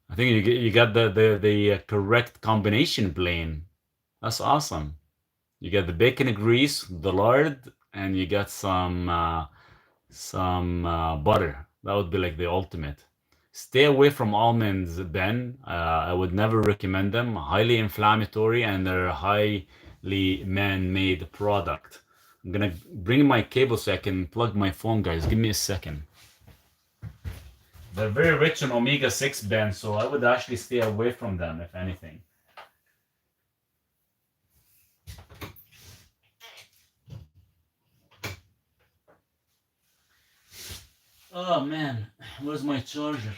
I think you got the correct combination, Blaine. That's awesome. You got the bacon grease, the lard, and you got some butter. That would be like the ultimate. Stay away from almonds, Ben. I would never recommend them. Highly inflammatory and they're a highly man-made product. I'm gonna bring my cable so I can plug my phone, guys. Give me a second. They're very rich in omega-6, Ben, so I would actually stay away from them, if anything. Oh man, where's my charger?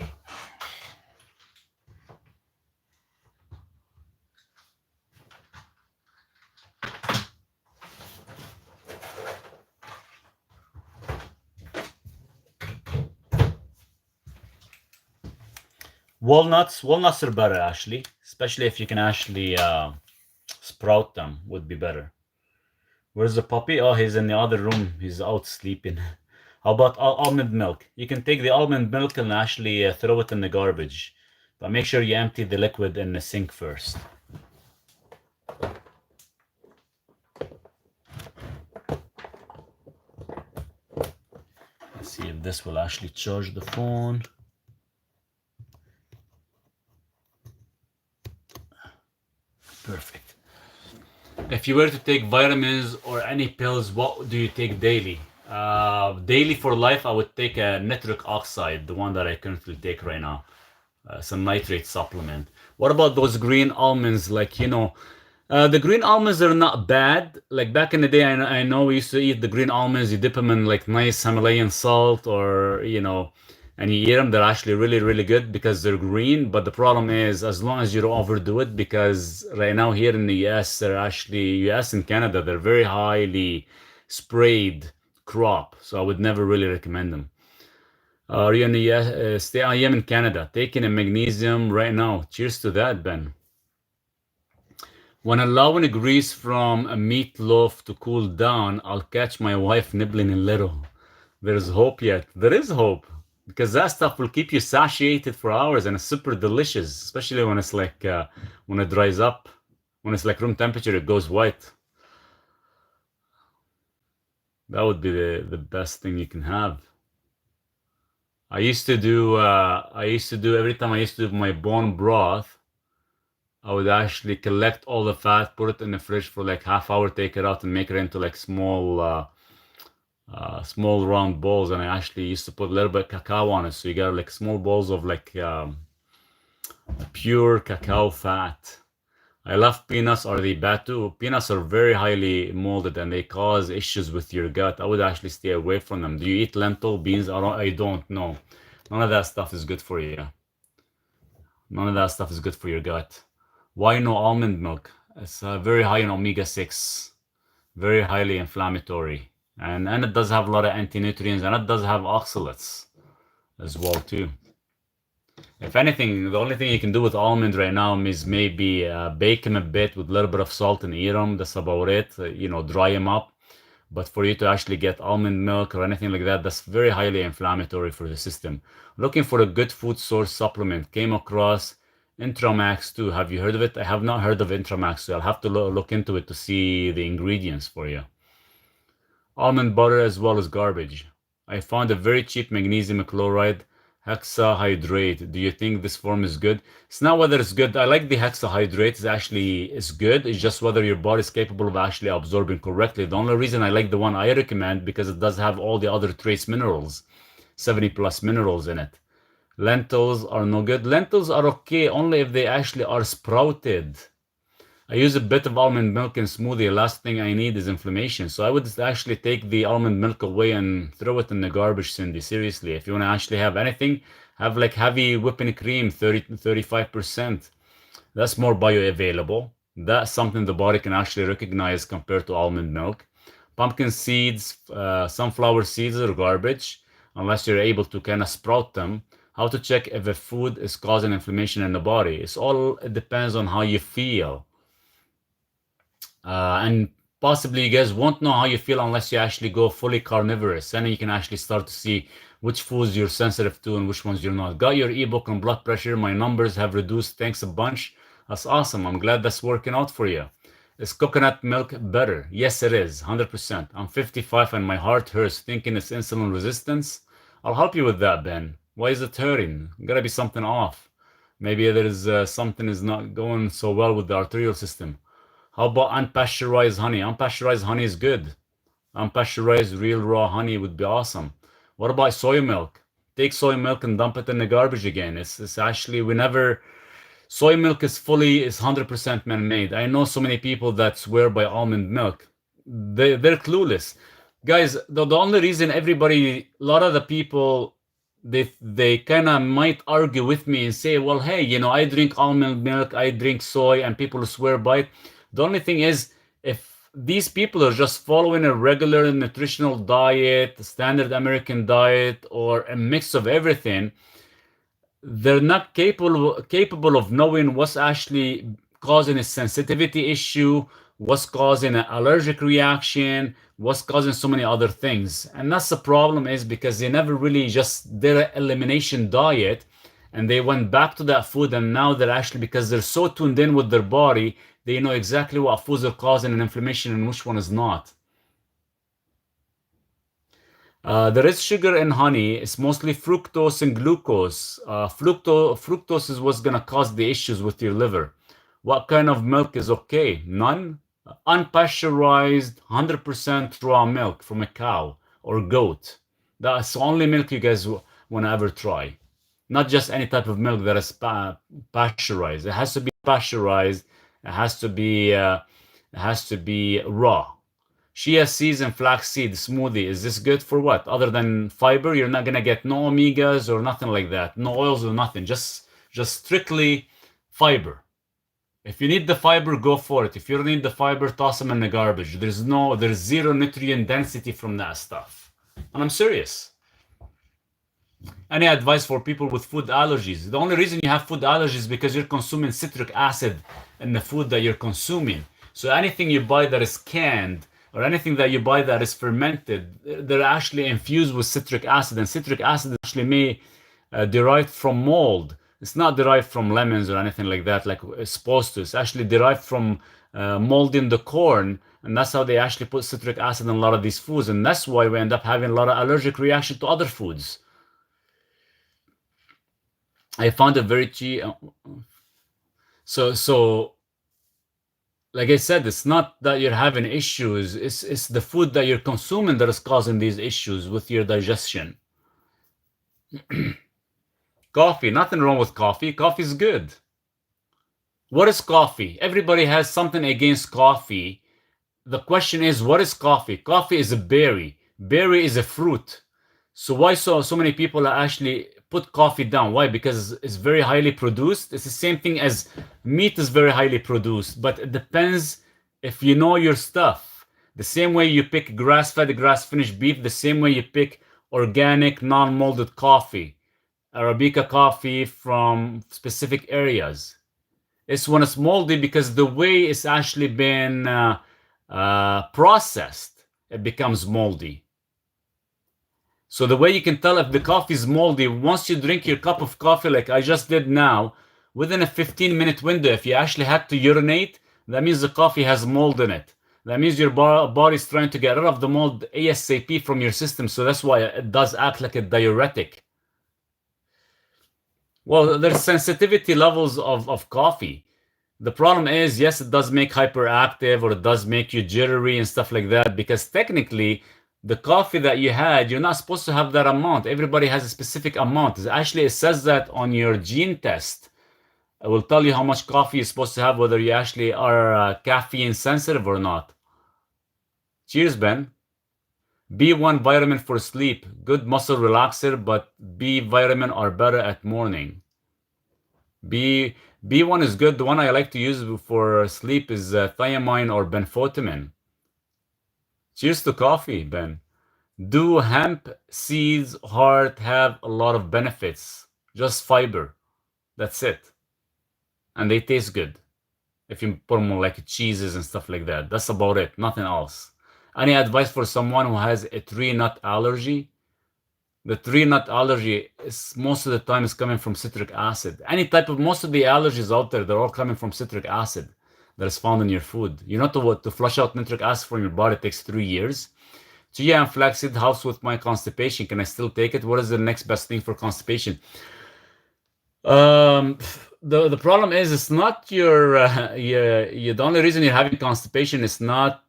Walnuts are better actually, especially if you can actually sprout them would be better. Where's the puppy? Oh, he's in the other room. He's out sleeping. How about almond milk? You can take the almond milk and actually throw it in the garbage, but make sure you empty the liquid in the sink first. Let's see if this will actually charge the phone. Perfect. If you were to take vitamins or any pills, what do you take daily? Daily for life, I would take a nitric oxide, the one that I currently take right now. Some nitrate supplement. What about those green almonds? The green almonds are not bad. Like back in the day, I know we used to eat the green almonds. You dip them in like nice Himalayan salt, or and you eat them. They're actually really, really good because they're green. But the problem is, as long as you don't overdo it, because right now here in the US, they're actually US and Canada, they're very highly sprayed crop. So I would never really recommend them. Are you in the US? I am in Canada. Taking a magnesium right now. Cheers to that, Ben. When allowing grease from a meatloaf to cool down, I'll catch my wife nibbling a little. There's hope yet. There is hope. Because that stuff will keep you satiated for hours and it's super delicious, especially when it's like, when it dries up. When it's like room temperature, it goes white. That would be the best thing you can have. Every time I used to do my bone broth, I would actually collect all the fat, put it in the fridge for like half hour, take it out and make it into like small round balls. And I actually used to put a little bit of cacao on it. So you got like small balls of like pure cacao fat. I love peanuts. Are they bad too? Peanuts are very highly molded and they cause issues with your gut. I would actually stay away from them. Do you eat lentil beans? I don't know. None of that stuff is good for you. None of that stuff is good for your gut. Why no almond milk? It's very high in omega-6, very highly inflammatory. And it does have a lot of anti-nutrients and it does have oxalates as well too. If anything, the only thing you can do with almond right now is maybe bake them a bit with a little bit of salt and eat them. That's about it. Dry them up. But for you to actually get almond milk or anything like that, that's very highly inflammatory for the system. Looking for a good food source supplement. Came across Intramax 2. Have you heard of it? I have not heard of Intramax 2. I'll have to look into it to see the ingredients for you. Almond butter as well as garbage. I found a very cheap magnesium chloride hexahydrate. Do you think this form is good? It's not whether it's good. I like the hexahydrate. It's good. It's just whether your body is capable of actually absorbing correctly. The only reason I like the one I recommend because it does have all the other trace minerals, 70 plus minerals in it. Lentils are no good. Lentils are okay only if they actually are sprouted. I use a bit of almond milk in smoothie. Last thing I need is inflammation. So I would actually take the almond milk away and throw it in the garbage, Cindy. Seriously, if you want to actually have anything, have like heavy whipping cream, 35%. That's more bioavailable. That's something the body can actually recognize compared to almond milk. Pumpkin seeds, sunflower seeds are garbage unless you're able to kind of sprout them. How to check if a food is causing inflammation in the body? It depends on how you feel. And possibly you guys won't know how you feel unless you actually go fully carnivorous. And you can actually start to see which foods you're sensitive to and which ones you're not. Got your ebook on blood pressure. My numbers have reduced. Thanks a bunch. That's awesome. I'm glad that's working out for you. Is coconut milk better? Yes, it is. 100%. I'm 55 and my heart hurts thinking it's insulin resistance. I'll help you with that, Ben. Why is it hurting? Gotta be something off. Maybe there is something is not going so well with the arterial system. How about unpasteurized honey? Unpasteurized honey is good. Unpasteurized real raw honey would be awesome. What about soy milk? Take soy milk and dump it in the garbage again. It's actually soy milk is 100% man-made. I know so many people that swear by almond milk. They're clueless. Guys, the only reason a lot of the people they kind of might argue with me and say, well, hey, I drink almond milk, I drink soy, and people swear by it. The only thing is, if these people are just following a regular nutritional diet, standard American diet, or a mix of everything, they're not capable of knowing what's actually causing a sensitivity issue, what's causing an allergic reaction, what's causing so many other things. And that's the problem is because they never really just did an elimination diet and they went back to that food, and now they're actually, because they're so tuned in with their body, they know exactly what foods are causing an inflammation and which one is not. There is sugar in honey. It's mostly fructose and glucose. Fructose is what's going to cause the issues with your liver. What kind of milk is okay? None. Unpasteurized, 100% raw milk from a cow or goat. That's the only milk you guys want to ever try. Not just any type of milk that is pasteurized. It has to be pasteurized. It has to be raw. Chia seeds and flax seed smoothie. Is this good for what? Other than fiber, you're not gonna get no omegas or nothing like that. No oils or nothing. Just strictly fiber. If you need the fiber, go for it. If you don't need the fiber, toss them in the garbage. There's zero nutrient density from that stuff. And I'm serious. Any advice for people with food allergies? The only reason you have food allergies is because you're consuming citric acid in the food that you're consuming. So anything you buy that is canned or anything that you buy that is fermented, they're actually infused with citric acid, and citric acid is actually derived from mold. It's not derived from lemons or anything like that, like it's supposed to. It's actually derived from molding the corn, and that's how they actually put citric acid in a lot of these foods, and that's why we end up having a lot of allergic reaction to other foods. I found it very cheap. So like I said, it's not that you're having issues. It's the food that you're consuming that is causing these issues with your digestion. Coffee, nothing wrong with coffee. Coffee is good. What is coffee? Everybody has something against coffee. The question is, what is coffee? Coffee is a berry. Berry is a fruit. So why so many people actually put coffee down? Why? Because it's very highly produced. It's the same thing as meat is very highly produced, but it depends if you know your stuff. The same way you pick grass-fed, grass-finished beef, the same way you pick organic, non-molded coffee, Arabica coffee from specific areas. It's when it's moldy because the way it's actually been processed, it becomes moldy. So the way you can tell if the coffee is moldy, once you drink your cup of coffee, like I just did now, within a 15-minute window, if you actually had to urinate, that means the coffee has mold in it. That means your body is trying to get rid of the mold ASAP from your system. So that's why it does act like a diuretic. Well, there's sensitivity levels of coffee. The problem is, yes, it does make hyperactive or it does make you jittery and stuff like that because technically the coffee that you had, you're not supposed to have that amount. Everybody has a specific amount. Actually, it says that on your gene test. It will tell you how much coffee you're supposed to have, whether you actually are caffeine sensitive or not. Cheers, Ben. B1 vitamin for sleep. Good muscle relaxer, but B vitamin are better at morning. B1 is good. The one I like to use for sleep is thiamine or benfotiamine. Cheers to coffee, Ben. Do hemp seeds heart have a lot of benefits? Just fiber. That's it. And they taste good. If you put them on like cheeses and stuff like that. That's about it. Nothing else. Any advice for someone who has a tree nut allergy? The tree nut allergy is most of the time is coming from citric acid. Most of the allergies out there, they're all coming from citric acid that is found in your food. You know, to flush out nitric acid from your body takes 3 years. Chia and flaxseed helps with my constipation. Can I still take it? What is the next best thing for constipation? The problem is it's not the only reason you're having constipation is not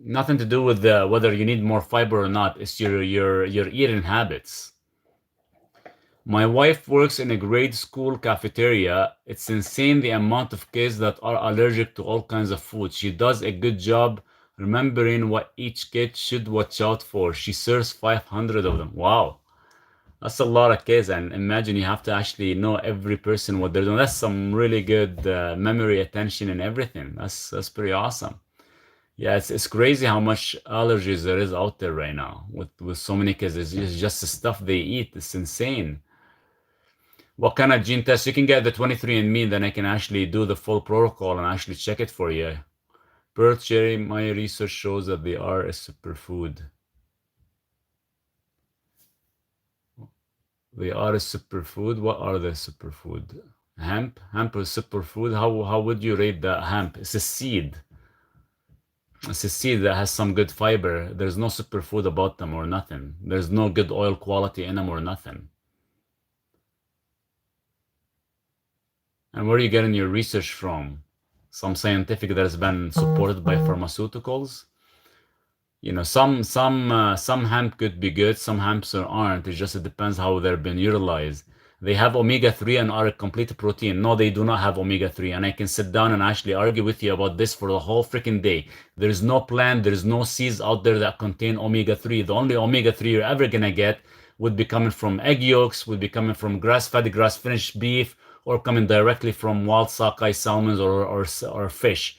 nothing to do with whether you need more fiber or not. It's your eating habits. My wife works in a grade school cafeteria. It's insane the amount of kids that are allergic to all kinds of food. She does a good job remembering what each kid should watch out for. She serves 500 of them. Wow. That's a lot of kids, and imagine you have to actually know every person what they're doing. That's some really good memory, attention, and everything. That's pretty awesome. Yeah, it's crazy how much allergies there is out there right now with so many kids. It's just the stuff they eat. It's insane. What kind of gene test? You can get the 23andMe, then I can actually do the full protocol and actually check it for you. Bird cherry, my research shows that they are a superfood. They are a superfood. What are the superfood? Hemp? Hemp is superfood. How would you rate the hemp? It's a seed. It's a seed that has some good fiber. There's no superfood about them or nothing. There's no good oil quality in them or nothing. And where are you getting your research from? Some scientific that has been supported by pharmaceuticals? You know, some hemp could be good, some hemps aren't. It depends how they're being utilized. They have omega-3 and are a complete protein. No, they do not have omega-3. And I can sit down and actually argue with you about this for the whole freaking day. There is no plant, there is no seeds out there that contain omega-3. The only omega-3 you're ever gonna get would be coming from egg yolks, would be coming from grass-fed, grass-finished beef, or coming directly from wild sockeye salmons or fish.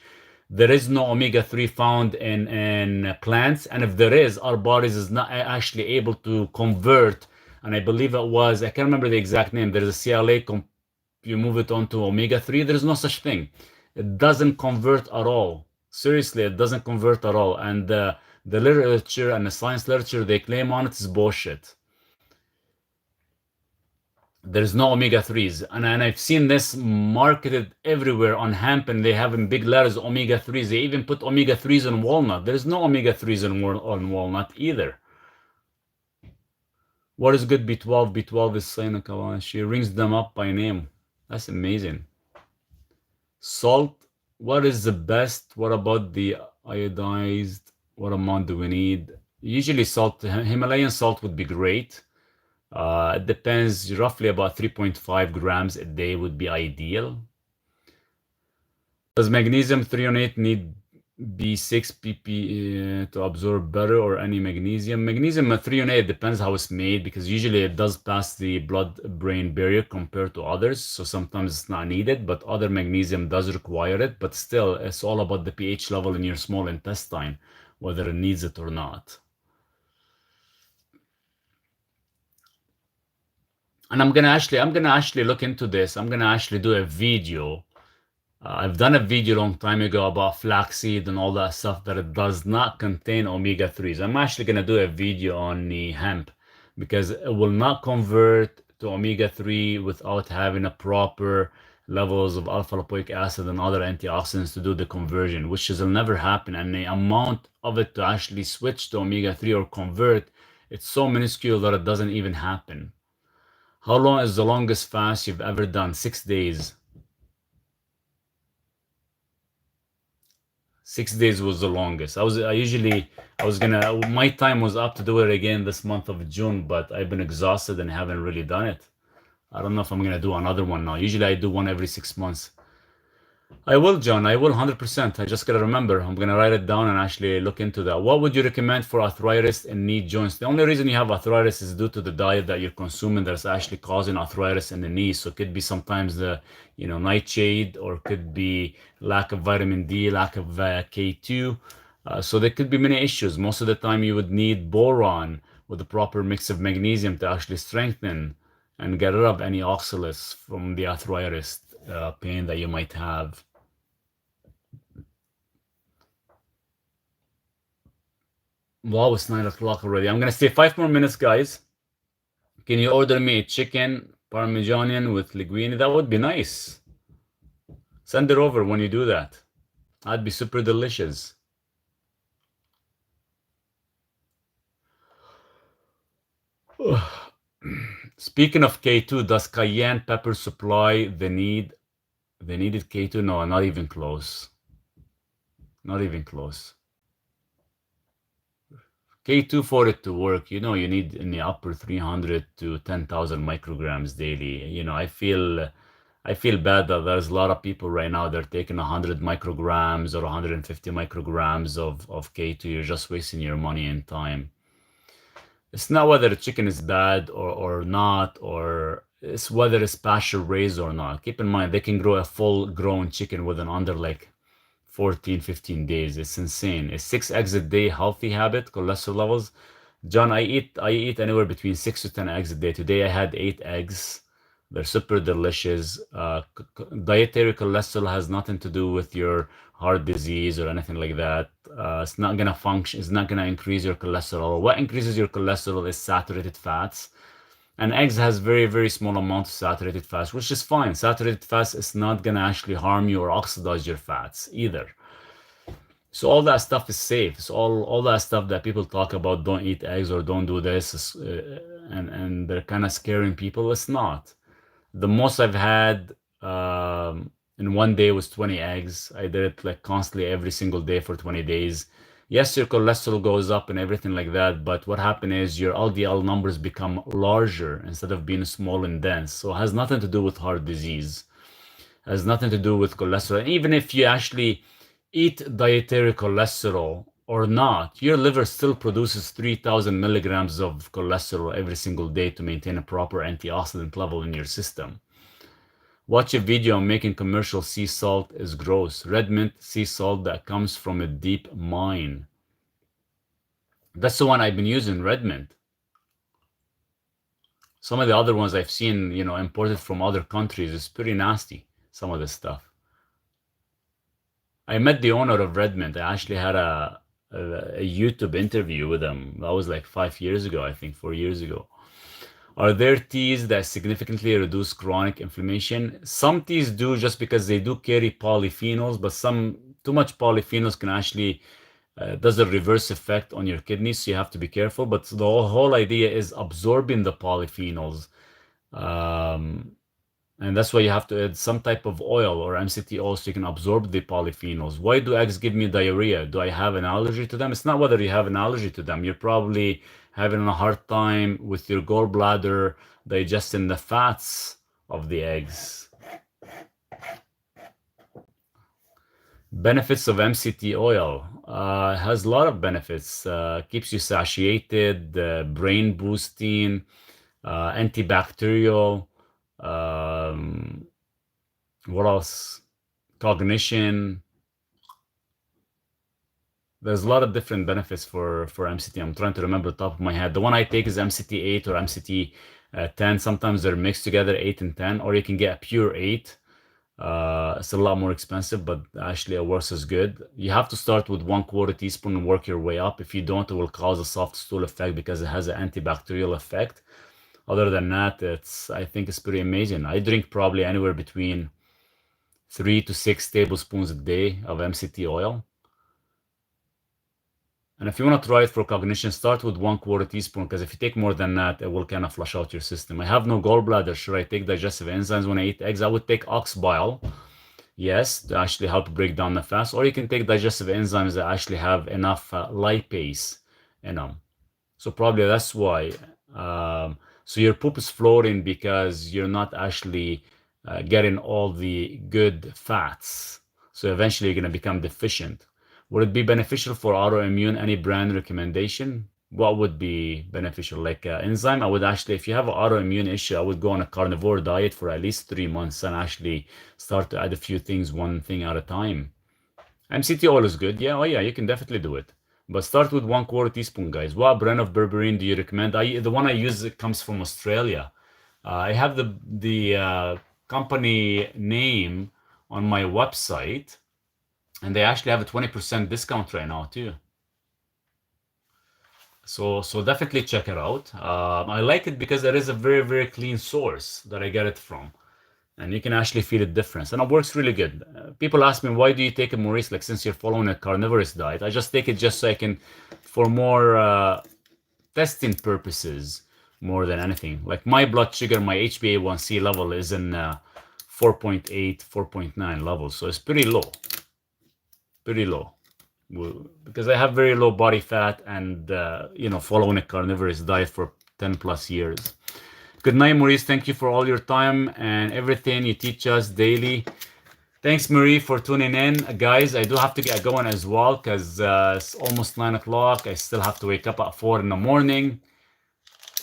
There is no omega-3 found in plants, and if there is, our bodies is not actually able to convert. And I believe I can't remember the exact name. There's a CLA, you move it onto omega-3. There's no such thing. It doesn't convert at all. Seriously, it doesn't convert at all. And the literature and the science literature they claim on it is bullshit. There's no omega-3s, and I've seen this marketed everywhere on hemp, and they have in big letters omega-3s. They even put omega-3s in walnut. There's no omega-3s on walnut either. What is good B12? B12 is Saina. She rings them up by name. That's amazing. Salt. What is the best? What about the iodized? What amount do we need? Usually salt, Himalayan salt would be great. It depends, roughly about 3.5 grams a day would be ideal. Does magnesium threonate need B6 PP to absorb better, or any magnesium? Magnesium threonate depends how it's made, because usually it does pass the blood-brain barrier compared to others. So sometimes it's not needed, but other magnesium does require it. But still, it's all about the pH level in your small intestine, whether it needs it or not. And I'm gonna actually look into this. I'm gonna actually do a video. I've done a video a long time ago about flaxseed and all that stuff, that it does not contain omega-3s. I'm actually going to do a video on the hemp, because it will not convert to omega-3 without having a proper levels of alpha lipoic acid and other antioxidants to do the conversion, which will never happen. And the amount of it to actually switch to omega-3 or convert, it's so minuscule that it doesn't even happen. How long is the longest fast you've ever done? 6 days. 6 days was the longest. My time was up to do it again this month of June, but I've been exhausted and haven't really done it. I don't know if I'm gonna do another one now. Usually I do one every 6 months. I will, John. I will 100%. I just gotta remember. I'm gonna write it down and actually look into that. What would you recommend for arthritis and knee joints? The only reason you have arthritis is due to the diet that you're consuming that's actually causing arthritis in the knees. So it could be sometimes the, nightshade, or could be lack of vitamin D, lack of K2. So there could be many issues. Most of the time you would need boron with a proper mix of magnesium to actually strengthen and get rid of any oxalates from the arthritis pain that you might have. Wow, it's 9 o'clock already. I'm gonna stay 5 more minutes, guys. Can you order me a chicken parmigiano with linguine? That would be nice. Send it over when you do that. That'd be super delicious. Speaking of K2, does cayenne pepper supply the needed K2? No, not even close. Not even close. K2 for it to work, you need in the upper 300 to 10,000 micrograms daily. I feel bad that there's a lot of people right now, they're taking 100 micrograms or 150 micrograms of K2. You're just wasting your money and time. It's not whether the chicken is bad or not, or it's whether it's pasture raised or not. Keep in mind, they can grow a full grown chicken within under like 14, 15 days. It's insane. Is 6 eggs a day healthy habit? Cholesterol levels? John, I eat anywhere between 6 to 10 eggs a day. Today I had 8 eggs. They're super delicious. Dietary cholesterol has nothing to do with your heart disease or anything like that. It's not gonna function. It's not gonna increase your cholesterol. What increases your cholesterol is saturated fats. And eggs has very, very small amount of saturated fats, which is fine. Saturated fats is not gonna actually harm you or oxidize your fats either. So all that stuff is safe. So all that stuff that people talk about, don't eat eggs or don't do this, and they're kind of scaring people. It's not. The most I've had in one day was 20 eggs. I did it like constantly every single day for 20 days. Yes, your cholesterol goes up and everything like that, but what happened is your LDL numbers become larger instead of being small and dense. So it has nothing to do with heart disease. It has nothing to do with cholesterol. And even if you actually eat dietary cholesterol or not, your liver still produces 3,000 milligrams of cholesterol every single day to maintain a proper antioxidant level in your system. Watch a video on making commercial sea salt is gross. Red mint sea salt that comes from a deep mine. That's the one I've been using, red mint. Some of the other ones I've seen, imported from other countries, is pretty nasty, some of this stuff. I met the owner of Red Mint. I actually had a YouTube interview with him. That was like 5 years ago, I think, 4 years ago. Are there teas that significantly reduce chronic inflammation? Some teas do, just because they do carry polyphenols, but too much polyphenols can actually does a reverse effect on your kidneys, so you have to be careful. But the whole idea is absorbing the polyphenols. And that's why you have to add some type of oil or MCT oil so you can absorb the polyphenols. Why do eggs give me diarrhea? Do I have an allergy to them? It's not whether you have an allergy to them. You're probably having a hard time with your gallbladder digesting the fats of the eggs. Benefits of MCT oil. Has a lot of benefits. Keeps you satiated, brain boosting, antibacterial. Um, what else? Cognition. There's a lot of different benefits for MCT. I'm trying to remember the top of my head. The one I take is MCT 8 or MCT 10. Sometimes they're mixed together, 8 and 10, or you can get a pure 8. It's a lot more expensive, but actually it works as good. You have to start with 1/4 teaspoon and work your way up. If you don't, it will cause a soft stool effect because it has an antibacterial effect. Other than that, I think it's pretty amazing. I drink probably anywhere between 3 to 6 tablespoons a day of MCT oil. And if you want to try it for cognition, start with 1/4 teaspoon because if you take more than that, it will kind of flush out your system. I have no gallbladder. Should I take digestive enzymes when I eat eggs? I would take ox bile, yes, to actually help break down the fats. Or you can take digestive enzymes that actually have enough lipase in them. So probably that's why. So your poop is floating because you're not actually getting all the good fats. So eventually you're going to become deficient. Would it be beneficial for autoimmune? Any brand recommendation? What would be beneficial? Like enzyme? I would actually, if you have an autoimmune issue, I would go on a carnivore diet for at least 3 months and actually start to add a few things, one thing at a time. MCT oil is good. Yeah, oh yeah, you can definitely do it. But start with 1/4 teaspoon, guys. What brand of berberine do you recommend? The one I use it comes from Australia. I have the company name on my website, and they actually have a 20% discount right now too. So definitely check it out. I like it because there is a very clean source that I get it from, and you can actually feel the difference, and it works really good. People ask me, why do you take it, Maurice? Like, since you're following a carnivorous diet, I just take it just so I can, for more testing purposes, more than anything. Like my blood sugar, my HbA1c level is in 4.8, 4.9 levels, so it's pretty low, because I have very low body fat and following a carnivorous diet for 10 plus years. Good night, Maurice. Thank you for all your time and everything you teach us daily. Thanks, Marie, for tuning in. Guys, I do have to get going as well because it's almost 9 o'clock. I still have to wake up at 4 in the morning.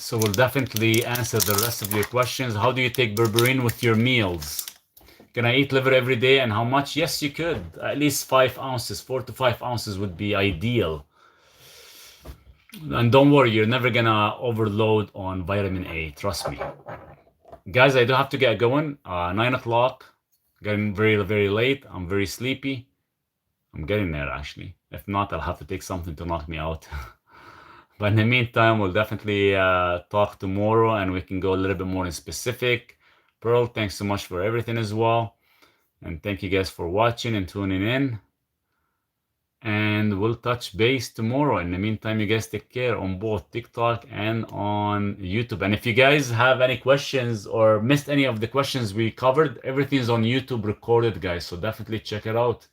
So we'll definitely answer the rest of your questions. How do you take berberine with your meals? Can I eat liver every day and how much? Yes, you could. At least 5 ounces, 4 to 5 ounces would be ideal. And don't worry, you're never gonna overload on vitamin A. Trust me. Guys, I do have to get going. 9 o'clock. Getting very late. I'm very sleepy. I'm getting there, actually. If not, I'll have to take something to knock me out. But in the meantime, we'll definitely talk tomorrow and we can go a little bit more in specific. Pearl, thanks so much for everything as well. And thank you guys for watching and tuning in. And we'll touch base tomorrow. In the meantime, you guys take care on both TikTok and on YouTube. And if you guys have any questions or missed any of the questions we covered, everything's on YouTube recorded, guys. So definitely check it out.